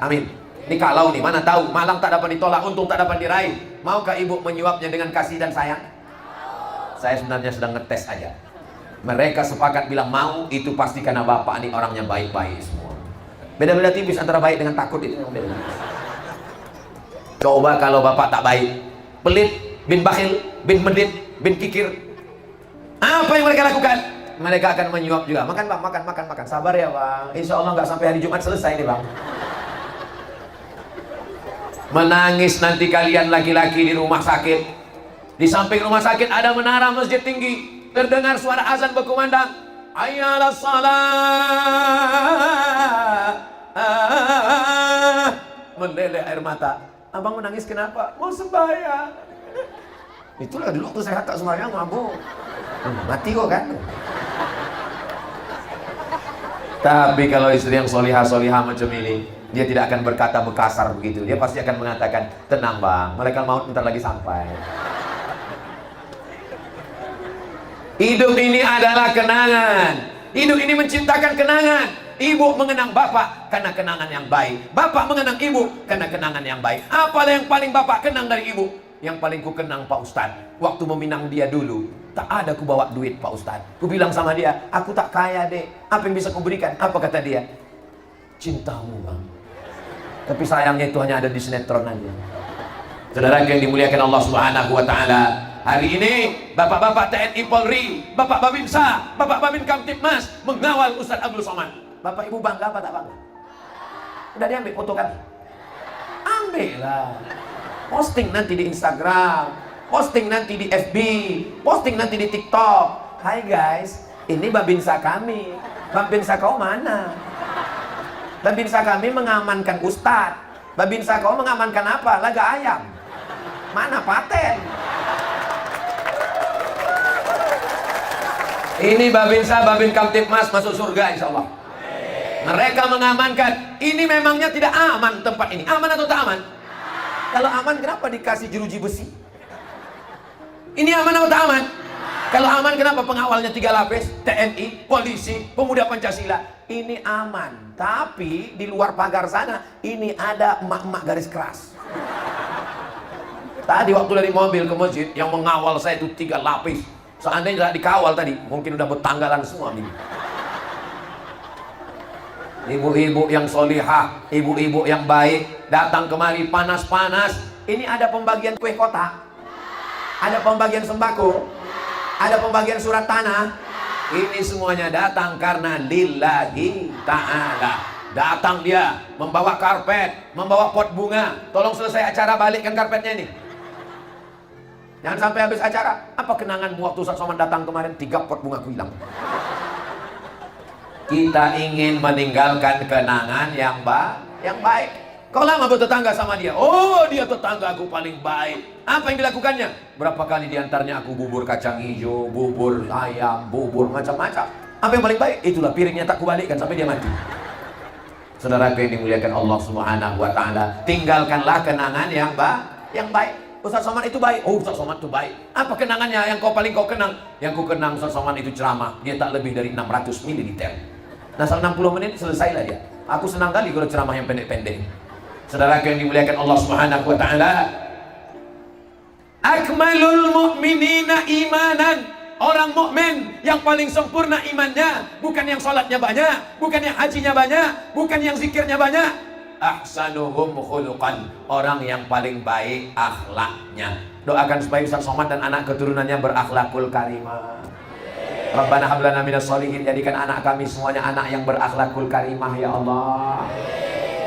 Amin. Ini kalau nih, mana tahu, malang tak dapat ditolak, untung tak dapat diraih. Maukah ibu menyuapnya dengan kasih dan sayang? Saya sebenarnya sedang ngetes aja. Mereka sepakat bilang mau, itu pasti karena bapak ini orangnya baik-baik semua. Beda-beda tipis antara baik dengan takut, itu yang beda. Coba kalau bapak tak baik, pelit, bin bakhil, bin medit, bin kikir, apa yang mereka lakukan? Mereka akan menyuap juga. Makan bang, makan. Sabar ya bang. Insya Allah nggak sampai hari Jumat selesai nih bang. Menangis nanti kalian laki-laki di rumah sakit. Di samping rumah sakit ada menara masjid tinggi. Terdengar suara azan berkumandang. Hayyalah salat. Meleleh air mata. Abang menangis kenapa? Mau sembahyang. Itulah dulu waktu saya tak sembahyang mabuk. Mati kok kan. Tapi kalau istri yang solihah macam ini, dia tidak akan berkata bekasar begitu. Dia pasti akan mengatakan, tenang bang, malaikat maut bentar lagi sampai. Hidup ini adalah kenangan. Hidup ini menciptakan kenangan. Ibu mengenang bapak karena kenangan yang baik. Bapak mengenang ibu karena kenangan yang baik. Apa yang paling bapak kenang dari ibu? Yang paling ku kenang Pak Ustadz, waktu meminang dia dulu, tak ada ku bawa duit Pak Ustadz. Ku bilang sama dia, aku tak kaya dek, apa yang bisa ku berikan? Apa kata dia? Cintamu bang. Tapi sayangnya itu hanya ada di sinetron aja. Saudara yang dimuliakan Allah Subhanahu wa Ta'ala, hari ini bapak-bapak TNI Polri, bapak Babinsa, bapak Babin Kamtibmas mengawal Ustadz Abdul Somad. Bapak ibu bangga apa tak bangga? Udah diambil foto kan? Ambil lah. Posting nanti di Instagram, posting nanti di FB, posting nanti di TikTok. Hai guys, ini Babinsa kami. Babinsa kau mana? Babinsa kami mengamankan Ustadz. Babinsa kau mengamankan apa? Laga ayam. Mana paten? Ini Babinsa, Babin Kamtibmas masuk surga insya Allah. Mereka mengamankan. Ini memangnya tidak aman tempat ini. Aman atau tak aman? Kalau aman kenapa dikasih jeruji besi? Ini aman atau tak aman? Kalau aman kenapa pengawalnya 3 lapis? TNI, polisi, pemuda Pancasila. Ini aman. Tapi di luar pagar sana ini ada emak-emak garis keras. Tadi waktu dari mobil ke masjid, yang mengawal saya itu 3 lapis. Seandainya tidak dikawal tadi, mungkin udah bertanggalan semua ini. Ibu-ibu yang solihah, ibu-ibu yang baik, datang kemari panas-panas. Ini ada pembagian kue kotak, ada pembagian sembako, ada pembagian surat tanah. Ini semuanya datang karena lillahi ta'ala. Datang dia membawa karpet, membawa pot bunga. Tolong selesai acara balikkan karpetnya ini. Jangan sampai habis acara. Apa kenanganmu waktu Ustaz Somad datang kemarin? 3 pot bunga ku hilang. Kita ingin meninggalkan kenangan yang baik. Kau lama bertetangga sama dia. Oh, dia tetanggaku paling baik. Apa yang dilakukannya? Berapa kali diantaranya aku bubur kacang hijau, bubur ayam, bubur macam-macam. Apa yang paling baik? Itulah piringnya tak kubalikkan sampai dia mati. Saudara yang dimuliakan Allah Subhanahu wa Ta'ala, tinggalkanlah kenangan yang baik. Ustaz Somad itu baik. Oh, Ustaz Somad itu baik. Apa kenangannya yang paling kau kenang? Yang ku kenang Ustaz Somad itu ceramah. Dia tak lebih dari 600 ml. Nah, 60 menit selesailah dia. Aku senang kali kalau ceramah yang pendek-pendek. Saudara yang dimuliakan Allah Subhanahu wa Ta'ala, akmalul mu'minina imanan. Orang mukmin yang paling sempurna imannya, bukan yang sholatnya banyak, bukan yang hajinya banyak, bukan yang zikirnya banyak. Ahsanuhum khuluqan, orang yang paling baik akhlaknya. Doakan supaya Ustaz Somad dan anak keturunannya berakhlakul karimah. Rabbana hab lana minas sholihin, jadikan anak kami semuanya anak yang berakhlakul karimah ya Allah.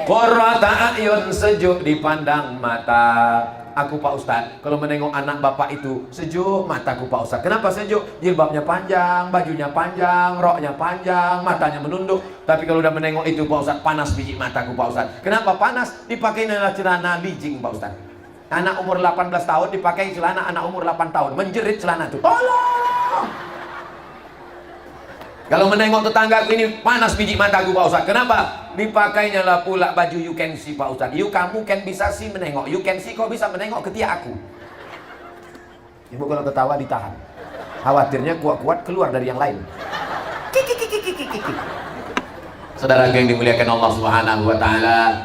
Qurrata a'yun, sejuk dipandang mata. Aku Pak Ustadz, kalau menengok anak bapak itu sejuk mataku Pak Ustadz. Kenapa sejuk? Jilbabnya panjang, bajunya panjang, roknya panjang, matanya menunduk. Tapi kalau udah menengok itu Pak Ustadz, panas biji mataku Pak Ustadz. Kenapa panas? Dipakai celana lijing Pak Ustadz. Anak umur 18 tahun dipakai celana anak umur 8 tahun. Menjerit celana itu. Tolong! Kalau menengok tetanggaku ini panas biji mataku Pak Ustadz. Kenapa? Dipakainya lah pula baju you can see Pak Ustadz. You kamu can bisa sih menengok. You can see kok bisa menengok ketiak aku. Ibu kalau ketawa ditahan. Khawatirnya kuat-kuat keluar dari yang lain. Saudara yang dimuliakan Allah Subhanahu wa taala,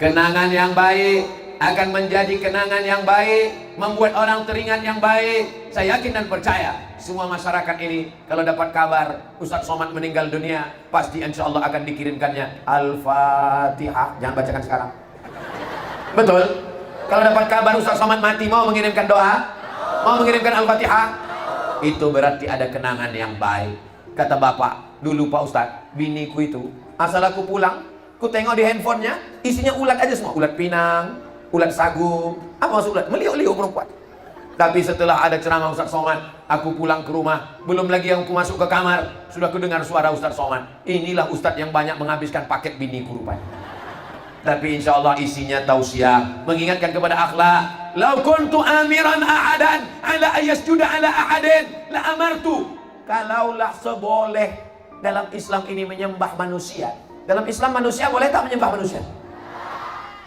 kenangan yang baik akan menjadi kenangan yang baik, membuat orang teringat yang baik. Saya yakin dan percaya semua masyarakat ini kalau dapat kabar Ustadz Somad meninggal dunia, pasti insya Allah akan dikirimkannya Al-Fatihah. Jangan bacakan sekarang. Betul? Kalau dapat kabar Ustadz Somad mati, mau mengirimkan doa? Mau mengirimkan Al-Fatihah? Itu berarti ada kenangan yang baik. Kata bapak, dulu Pak Ustadz, biniku itu asal aku pulang, ku tengok di handphonenya isinya ulat aja semua. Ulat pinang, ulat sagu, apa maksud ulat? Meliuk-liuk perempuan. Tapi setelah ada ceramah Ustadz Somad, aku pulang ke rumah, belum lagi yang aku masuk ke kamar, sudah ku dengar suara Ustadz Somad. Inilah Ustadz yang banyak menghabiskan paket biniku rupanya. Tapi insya Allah isinya tausiah, mengingatkan kepada akhlak. Lau kuntu amiran ahadan ala ayasjuda ala ahadin la amartu. Kalaulah seboleh dalam Islam ini menyembah manusia. Dalam Islam manusia boleh tak menyembah manusia?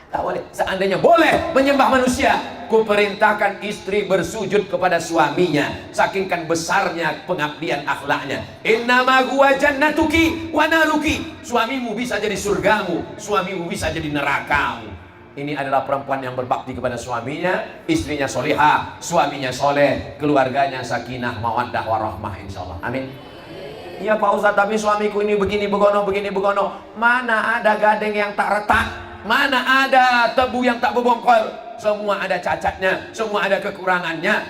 Tak boleh. Seandainya boleh menyembah manusia, ku perintahkan istri bersujud kepada suaminya. Sakingkan besarnya pengabdian akhlaknya. Innama huwa jannatuki wa naruki. Suamimu bisa jadi surgamu, suamimu bisa jadi nerakamu. Ini adalah perempuan yang berbakti kepada suaminya, istrinya solihah, suaminya soleh, keluarganya sakinah, mawaddah warahmah insyaallah. Amin. Iya Pak Ustadz, tapi suamiku ini begini begono, begini begono. Mana ada gading yang tak retak? Mana ada tebu yang tak berbongkol? Semua ada cacatnya, semua ada kekurangannya.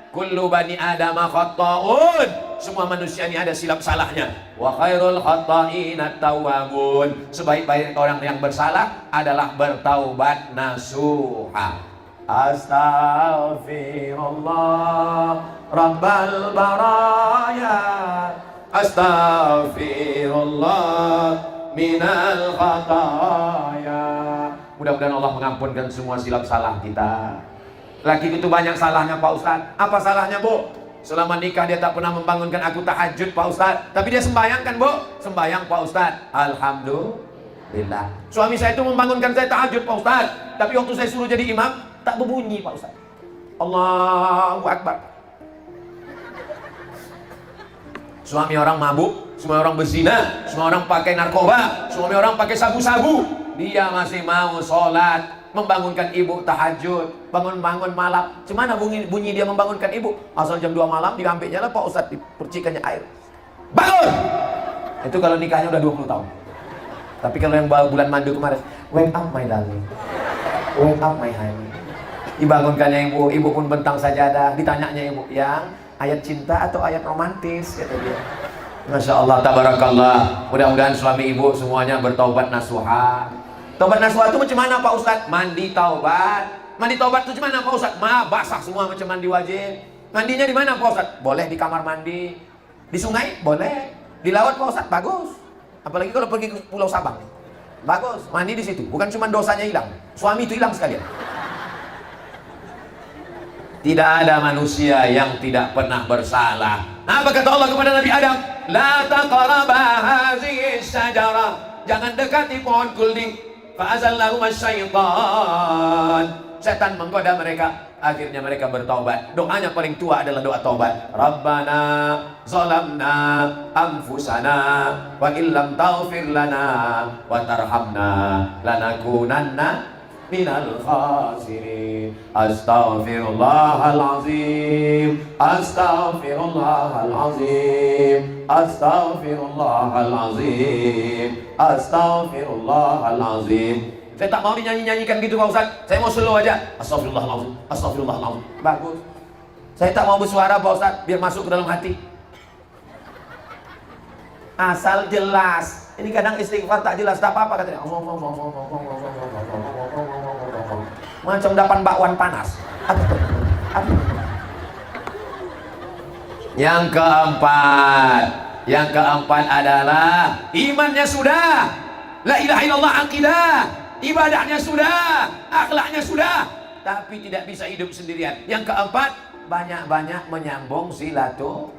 Kullu bani adama khatta'un. Semua manusia ini ada silap salahnya. Wa khairul khatta'ina tawwabun. Sebaik-baik orang yang bersalah adalah bertaubat nasuha. Astaghfirullah Rabbal baraya. Astaghfirullah minal khataya. Mudah-mudahan Allah mengampunkan semua silap salah kita. Laki itu banyak salahnya Pak Ustadz. Apa salahnya Bu? Selama nikah dia tak pernah membangunkan aku tahajud Pak Ustadz. Tapi dia sembahyang kan Bu? Sembahyang Pak Ustadz. Alhamdulillah. Suami saya itu membangunkan saya tahajud Pak Ustadz. Tapi waktu saya suruh jadi imam, tak berbunyi Pak Ustadz. Allahu Akbar. Suami orang mabuk, semua orang berzina, semua orang pakai narkoba, suami orang pakai sabu-sabu. Dia masih mau sholat, membangunkan ibu tahajud, bangun-bangun malam. Cemana bunyi dia membangunkan ibu? Asal jam 2 malam diambilnya lah Pak Ustadz, dipercikannya air. Bangun! Itu kalau nikahnya udah 20 tahun. Tapi kalau yang bulan madu kemarin, wake up my darling, wake up my honey. Dibangunkannya ibu pun bentang sajadah. Ditanyanya ibu, yang ayat cinta atau ayat romantis? Kata dia. Masya Allah, tabarakallah. Mudah-mudahan suami ibu semuanya bertaubat nasuha. Taubat nasuha itu macam mana Pak Ustadz? Mandi taubat. Mandi taubat itu macam mana Pak Ustadz? Basah semua macam mandi wajib. Mandinya di mana Pak Ustadz? Boleh di kamar mandi. Di sungai? Boleh. Di laut Pak Ustadz? Bagus. Apalagi kalau pergi ke Pulau Sabang. Bagus. Mandi di situ. Bukan cuma dosanya hilang. Suami itu hilang sekalian. Tidak ada manusia yang tidak pernah bersalah. Apa kata Allah kepada Nabi Adam? La taqraba hadhihi syajarah. Jangan dekati pohon kuldi. Fa'azallahuma syaitan. Setan menggoda mereka. Akhirnya mereka bertaubat. Doanya paling tua adalah doa taubat. Rabbana zalamna anfusana wa illam taghfir lana wa tarhamna lanakunanna minal khasirin. Astaghfirullahalazim. Astaghfirullahalazim. Astaghfirullahalazim. Astaghfirullahalazim. Saya tak mau dinyanyi-nyanyikan gitu Pak Ustadz. Saya mau slow aja. Astaghfirullahalazim. Astaghfirullahalazim. Bagus. Saya tak mau bersuara Pak Ustadz, biar masuk ke dalam hati. Asal jelas. Ini kadang istighfar tak jelas, tak apa-apa katanya. macam dapan bakwan panas. Aduh, aduh. Yang keempat adalah imannya sudah, la ilaha illallah aqidah, ibadahnya sudah, akhlaknya sudah, tapi tidak bisa hidup sendirian. Yang keempat, banyak-banyak menyambung silaturahim.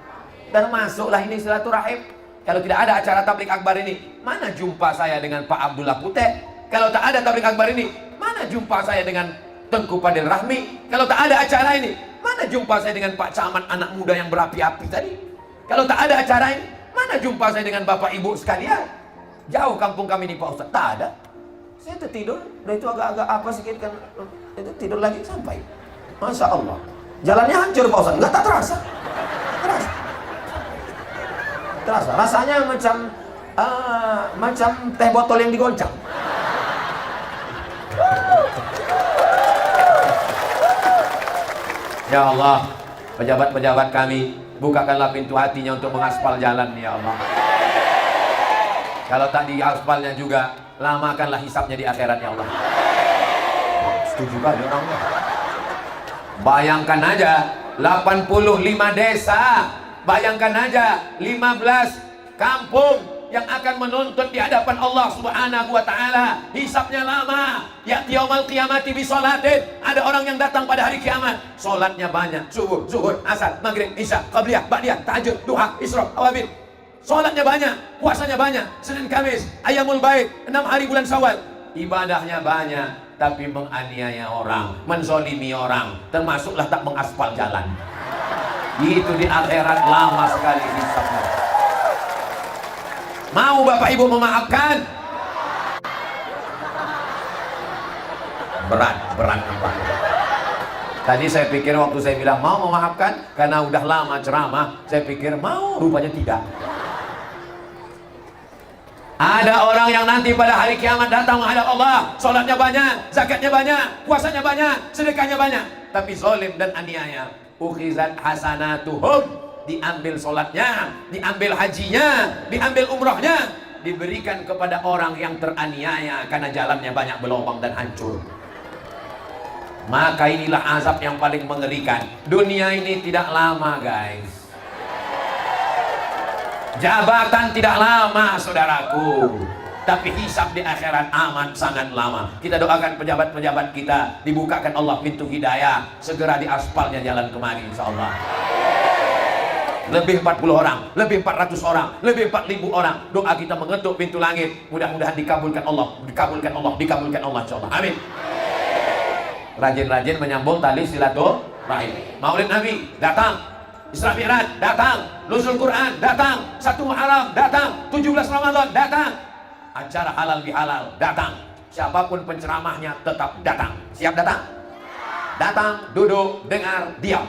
Termasuklah ini silaturahim. Kalau tidak ada acara tablik akbar ini, mana jumpa saya dengan Pak Abdullah Putih? Kalau tak ada tablik akbar ini, mana jumpa saya dengan Tengku Padil Rahmi? Kalau tak ada acara ini, mana jumpa saya dengan Pak Camat anak muda yang berapi-api tadi? Kalau tak ada acara ini, mana jumpa saya dengan Bapak Ibu sekalian? Jauh kampung kami ini Pak Ustaz. Tak ada. Saya tertidur, dan itu agak-agak apa sedikit kan, itu tidur lagi sampai. Masya Allah. Jalannya hancur Pak Ustaz. Enggak, tak terasa. Terasa. Terasa. Rasanya macam teh botol yang digoncang. Ya Allah, pejabat-pejabat kami, bukakanlah pintu hatinya untuk mengaspal jalan, ya Allah. Kalau tak diaspalnya juga, lamakanlah hisapnya di akhirat, ya Allah. Setuju kali orangnya. Bayangkan aja 85 desa, bayangkan aja 15 kampung yang akan menuntut di hadapan Allah Subhanahu wa taala. Hisapnya lama. Ya'ti yaumal qiyamati bi sholatin. Ada orang yang datang pada hari kiamat, salatnya banyak, subuh, zuhur, asar, maghrib, isya, qabliyah, ba'diyah, tahajud, duha, isra, awabin. Salatnya banyak, puasanya banyak, Senin Kamis, Ayamul Bait, 6 hari bulan Syawal. Ibadahnya banyak, tapi menganiaya orang, menzolimi orang, termasuklah tak mengaspal jalan. Itu di akhirat lama sekali hisapnya. Mau Bapak Ibu memaafkan? Berat apa? Tadi saya pikir waktu saya bilang mau memaafkan, karena udah lama ceramah, saya pikir mau, rupanya tidak. Ada orang yang nanti pada hari kiamat datang menghadap Allah, sholatnya banyak, zakatnya banyak, puasanya banyak, sedekahnya banyak, tapi zalim dan aniaya. Ukhizat hasanatuhum, diambil sholatnya, diambil hajinya, diambil umrohnya, diberikan kepada orang yang teraniaya karena jalannya banyak berlubang dan hancur. Maka inilah azab yang paling mengerikan. Dunia ini tidak lama, guys. Jabatan tidak lama, saudaraku, tapi hisab di akhirat aman, sangat lama. Kita doakan pejabat-pejabat kita, dibukakan Allah pintu hidayah, segera diaspalnya jalan kemari, insya Allah. Lebih 40 orang, lebih 400 orang, lebih 4.000 orang. Doa kita mengetuk pintu langit, mudah-mudahan dikabulkan Allah, dikabulkan Allah, dikabulkan Allah, insya Allah. Amin. Rajin-rajin menyambung tali silaturahim. Maulid Nabi datang, Isra Mi'raj datang, Nuzul Quran datang, 1 Muharram datang, 17 Ramadan datang, acara halal bihalal datang. Siapapun penceramahnya tetap datang. Siap datang? Datang, duduk, dengar, diam.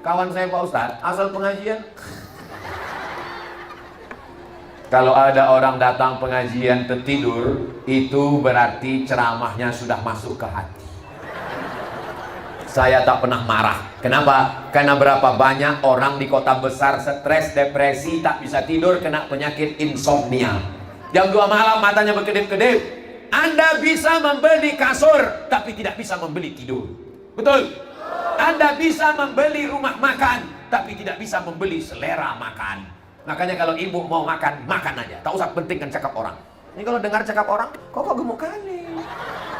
Kawan saya Pak Ustadz, asal pengajian. Kalau ada orang datang pengajian tertidur, itu berarti ceramahnya sudah masuk ke hati. Saya tak pernah marah. Kenapa? Karena berapa banyak orang di kota besar stres, depresi, tak bisa tidur, kena penyakit insomnia. Jam 2 malam matanya berkedip-kedip. Anda bisa membeli kasur, tapi tidak bisa membeli tidur. Betul? Anda bisa membeli rumah makan, tapi tidak bisa membeli selera makan. Makanya kalau ibu mau makan, makan aja. Tak usah pentingkan cakap orang. Ini kalau dengar cakap orang, kok gemuk kali.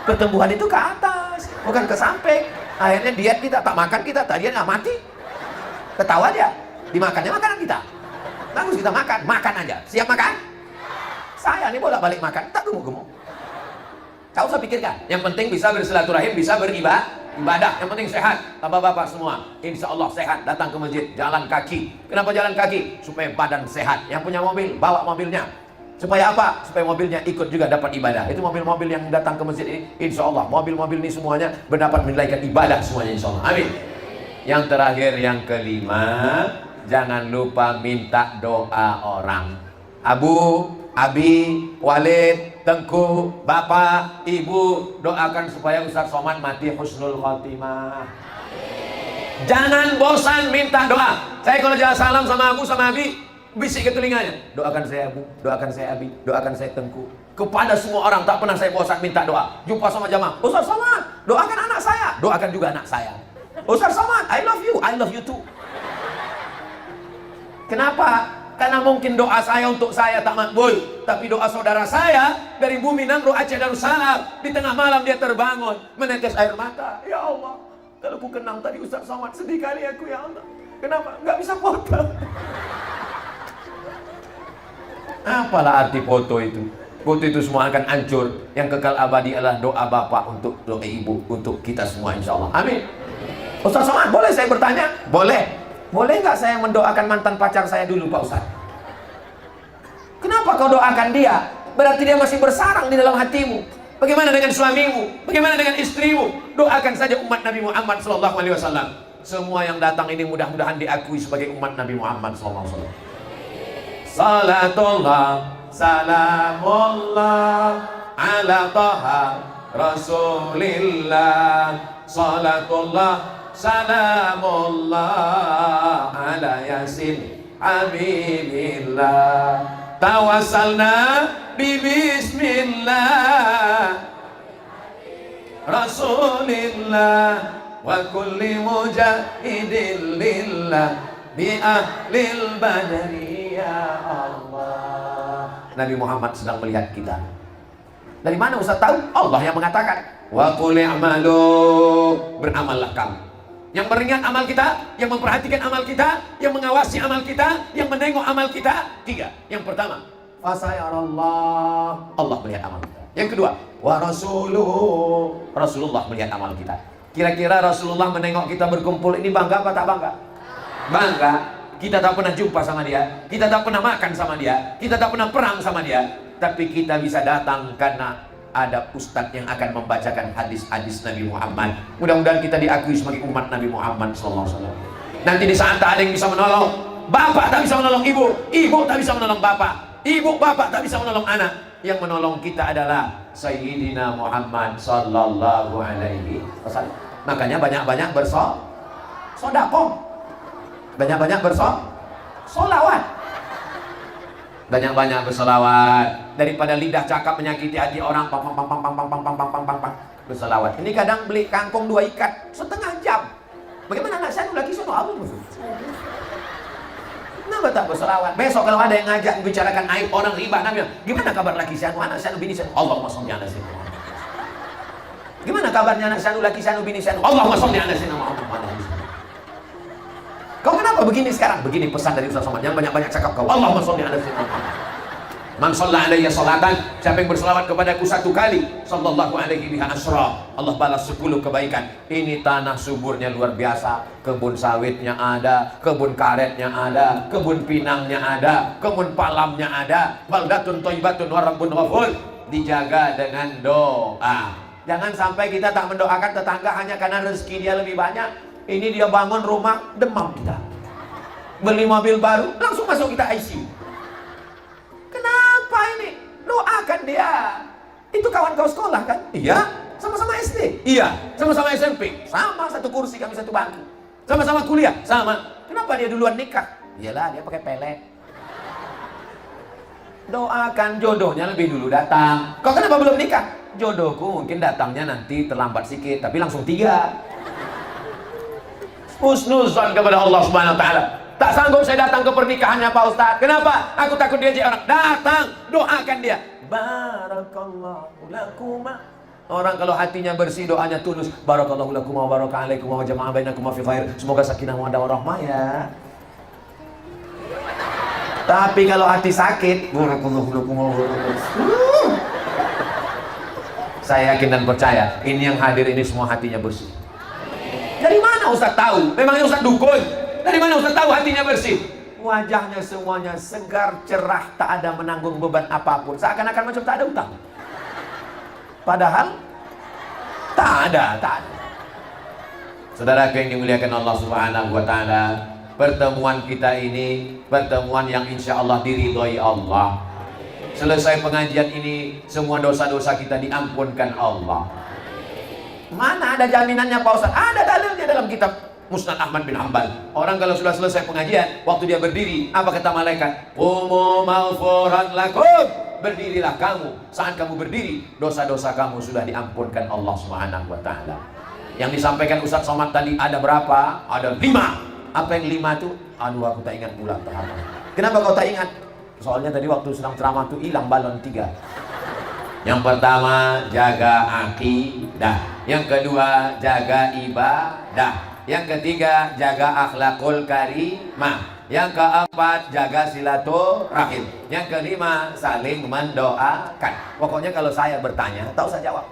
Pertumbuhan itu ke atas, bukan ke samping. Akhirnya diet kita, tak makan kita, tak diet nggak mati. Ketawa dia, dimakannya makanan kita. Bagus kita makan, makan aja. Siap makan? Saya nih bolak-balik makan, tak gemuk-gemuk. Tak usah pikirkan. Yang penting bisa bersilaturahim, bisa beribadah. Yang penting sehat. Bapak-bapak semua, insya Allah sehat. Datang ke masjid, jalan kaki. Kenapa jalan kaki? Supaya badan sehat. Yang punya mobil, bawa mobilnya. Supaya apa? Supaya mobilnya ikut juga dapat ibadah. Itu mobil-mobil yang datang ke masjid ini, insya Allah mobil-mobil ini semuanya mendapat menilaikan ibadah semuanya, insya Allah. Amin. Yang terakhir, yang kelima, jangan lupa minta doa orang. Abu, Abi, Walid, Tengku, Bapak, Ibu, doakan supaya Ustaz Somad mati husnul khotimah. Jangan bosan minta doa. Saya kalau jalan salam sama Abu, sama Abi, bisik ke telinganya, doakan saya Abu, doakan saya Abi, doakan saya Tengku. kepada semua orang, tak pernah saya bosan minta doa. Jumpa sama jamaah, Ustaz Somad, doakan anak saya, doakan juga anak saya. Ustaz Somad, I love you too. Kenapa? Karena mungkin doa saya untuk saya tak makbul, tapi doa saudara saya dari bumi Namru Aceh Darussalam, di tengah malam dia terbangun menetes air mata. Ya Allah, kalau ku kenang tadi Ustaz Somad, sedih kali aku ya Allah. Kenapa? Nggak bisa foto. Apalah arti foto itu? Foto itu semua akan hancur. Yang kekal abadi adalah doa bapak untuk doa ibu untuk kita semua, insya Allah. Amin. Ustaz Somad, boleh saya bertanya? Boleh. Boleh nggak saya mendoakan mantan pacar saya dulu, Pak Ustaz? Kenapa kau doakan dia? Berarti dia masih bersarang di dalam hatimu. Bagaimana dengan suamimu? Bagaimana dengan istrimu? Doakan saja umat Nabi Muhammad SAW. Semua yang datang ini mudah-mudahan diakui sebagai umat Nabi Muhammad SAW. Salatullah, salamullah ala taha rasulillah. Salatullah, salamullah ala yasin habibillah. Tawassalna bismillah rasulillah wa kulli mujahidin lillah bi ahlil badri ya Allah. Nabi Muhammad sedang melihat kita. Dari mana Ustaz tahu? Allah yang mengatakan, wa qul i'malu, beramallah kamu. Yang meringat amal kita, yang memperhatikan amal kita, yang mengawasi amal kita, yang menengok amal kita. 3. Yang pertama, fasayarallah, Allah melihat amal kita. Yang kedua, wa rasuluhu, Rasulullah melihat amal kita. Kira-kira Rasulullah menengok kita berkumpul ini bangga apa tak bangga? Bangga. Kita tak pernah jumpa sama dia, kita tak pernah makan sama dia, kita tak pernah perang sama dia, tapi kita bisa datang karena ada ustadz yang akan membacakan hadis-hadis Nabi Muhammad. Mudah-mudahan kita diakui sebagai umat Nabi Muhammad SAW. Nanti di saat tak ada yang bisa menolong, bapak tak bisa menolong ibu, ibu tak bisa menolong bapak, ibu bapak tak bisa menolong anak. Yang menolong kita adalah Sayyidina Muhammad Sallallahu Alaihi Wasallam. Makanya banyak-banyak bersodakoh, banyak-banyak bersolawat, banyak-banyak bersolawat. Daripada lidah cakap menyakiti hati orang, bersolawat. Ini kadang beli kangkung 2 ikat setengah jam. Bagaimana anak saya lagi sono apa maksud? Kenapa tak bersolawat? Besok kalau ada yang ngajak membicarakan aib orang riba, Nabi, gimana kabar laki saya, anak saya, bini saya? Allahumma sholli ala sayyidina Muhammad. Gimana kabarnya anak saya, laki saya, bini saya? Allahumma sholli ala sayyidina Muhammad. Kau kenapa begini sekarang? Begini pesan dari Ustaz Somad, yang banyak-banyak cakap kau. Allahumma sholli ala sayyidina Muhammad. Man shalla alayya salatan, siapa yang berselawat kepadaku 1 kali, sallallahu alaihi biha asyra, Allah balas 10 kebaikan. Ini tanah suburnya luar biasa, kebun sawitnya ada, kebun karetnya ada, kebun pinangnya ada, kebun palamnya ada. Baldatun thayyibatun wa rabbun ghafur, dijaga dengan doa. Jangan sampai kita tak mendoakan tetangga hanya karena rezeki dia lebih banyak. Ini dia bangun rumah, demam kita. Beli mobil baru, langsung masuk kita ICU. Kenapa ini? Doakan dia. Itu kawan kau sekolah kan? Iya. Sama-sama SD? Iya. Sama-sama SMP? Sama, satu kursi kami, satu bangku. Sama-sama kuliah? Sama. Kenapa dia duluan nikah? Iyalah, dia pakai pelet. Doakan jodohnya lebih dulu datang. Kau kenapa belum nikah? Jodohku mungkin datangnya nanti terlambat sedikit, tapi langsung 3. Husnuzan kepada Allah Subhanahu wa taala. Tak sanggup saya datang ke pernikahannya Pak Ustadz. Kenapa? Aku takut diajak orang. Datang, doakan dia. Barakallahu lakuma. Orang kalau hatinya bersih, doanya tulus. Barakallahu lakuma wa baraka alaikum wa jama'a bainakum fi khair. Semoga sakinah mawaddah warahmah ya. Tapi kalau hati sakit, barakallahu lakuma wa barakatuh. Saya yakin dan percaya, ini yang hadir ini semua hatinya bersih. Dari mana Ustadz tahu? Memangnya Ustadz dukun? Dari mana Ustaz tahu hatinya bersih? Wajahnya semuanya segar, cerah, tak ada menanggung beban apapun. Seakan-akan macam tak ada utang. Padahal tak ada. Saudara yang dimuliakan Allah Subhanahu wa taala, pertemuan kita ini pertemuan yang insya Allah diridhoi Allah. Selesai pengajian ini, semua dosa-dosa kita diampunkan Allah. Mana ada jaminannya Pak Ustaz? Ada dalilnya dalam kitab Musnad Ahmad bin Hanbal. Orang kalau sudah selesai pengajian, waktu dia berdiri, apa kata malaikat? Qumu maghfuran lakum. berdirilah kamu. Saat kamu berdiri, dosa-dosa kamu sudah diampunkan Allah Subhanahu wa Ta'ala. Yang disampaikan Ustadz Somad tadi ada berapa? Ada 5. Apa yang 5 itu? Aduh, aku tak ingat pula. Kenapa kau tak ingat? Soalnya tadi waktu sedang ceramah itu hilang balon 3. Yang pertama, jaga akidah. Yang kedua, jaga ibadah. Yang ketiga, jaga akhlakul karimah. Yang keempat, jaga silaturahim. Yang kelima, saling mendoakan. Pokoknya kalau saya bertanya, tak usah jawab.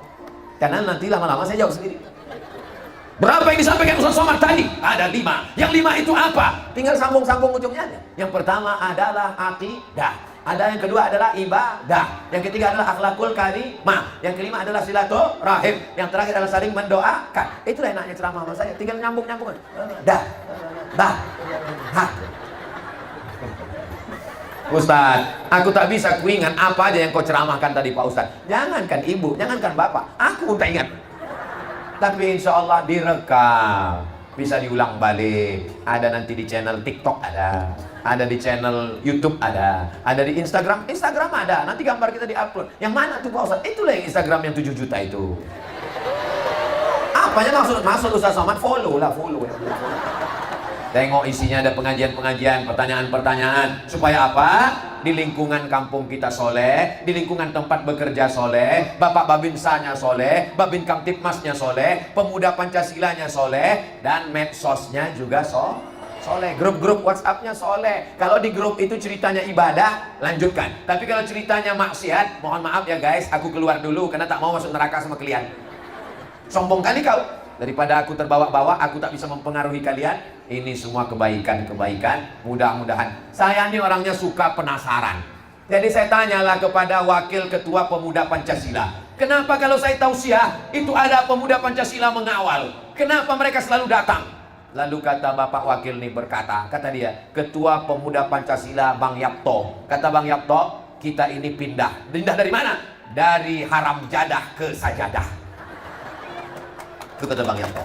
Karena nanti lama-lama saya jawab sendiri. Berapa yang disampaikan Ustaz Somad tadi? Ada 5. Yang 5 itu apa? Tinggal sambung-sambung ujungnya aja. Yang pertama adalah akidah. Ada yang kedua adalah ibadah. Yang ketiga adalah akhlakul karimah. Yang kelima adalah silaturahim. Yang terakhir adalah saling mendoakan. Itulah enaknya ceramah sama saya. Tinggal nyambung-nyambung. Dah. Ustaz, aku tak bisa kuingat apa aja yang kau ceramahkan tadi Pak Ustaz. Jangankan ibu, jangankan bapak, aku pun tak ingat. Tapi insya Allah direkam, bisa diulang balik. Ada nanti di channel TikTok ada di channel YouTube ada di Instagram ada. Nanti gambar kita diupload. Yang mana tuh Pak Ustaz? Itulah yang Instagram yang 7 juta itu. Apanya maksud Ustaz Somad? Follow. Tengok isinya, ada pengajian-pengajian, pertanyaan-pertanyaan. Supaya apa? Di lingkungan kampung kita soleh, di lingkungan tempat bekerja soleh, Bapak Babinsanya soleh, Babin Kamtipmasnya soleh, pemuda Pancasilanya soleh, dan medsosnya juga soleh. Grup-grup WhatsAppnya soleh. Kalau di grup itu ceritanya ibadah, lanjutkan. Tapi kalau ceritanya maksiat, mohon maaf ya guys, aku keluar dulu karena tak mau masuk neraka sama kalian. Sombong kali kau. Daripada aku terbawa-bawa, aku tak bisa mempengaruhi kalian. Ini semua kebaikan-kebaikan. Mudah-mudahan. Saya ini orangnya suka penasaran. Jadi saya tanyalah kepada Wakil Ketua Pemuda Pancasila. Kenapa kalau saya tausiah, itu ada pemuda Pancasila mengawal? Kenapa mereka selalu datang? Lalu kata Bapak Wakil ini berkata, kata dia, Ketua Pemuda Pancasila Bang Yapto. Kata Bang Yapto, kita ini pindah. Pindah dari mana? Dari haram jadah ke sajadah. Itu kata Bang Yanto.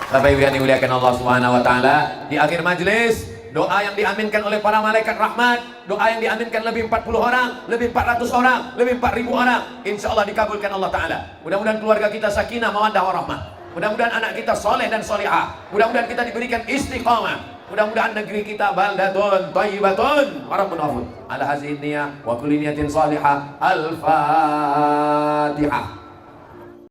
Bapak Ibu yang dimuliakan Allah Subhanahu wa Ta'ala, di akhir majelis, doa yang diaminkan oleh para malaikat rahmat, doa yang diaminkan lebih 40 orang, lebih 400 orang, lebih 4000 orang, insya Allah dikabulkan Allah Ta'ala. Mudah-mudahan keluarga kita sakinah, mawaddah warahmah. Mudah-mudahan anak kita soleh dan solihah. Mudah-mudahan kita diberikan istiqamah. Mudah-mudahan negeri kita baldatun thayyibatun wa rabbun ghafur. Ala hazihi niyah wa kulli niyatin salihah. Al-Fatihah.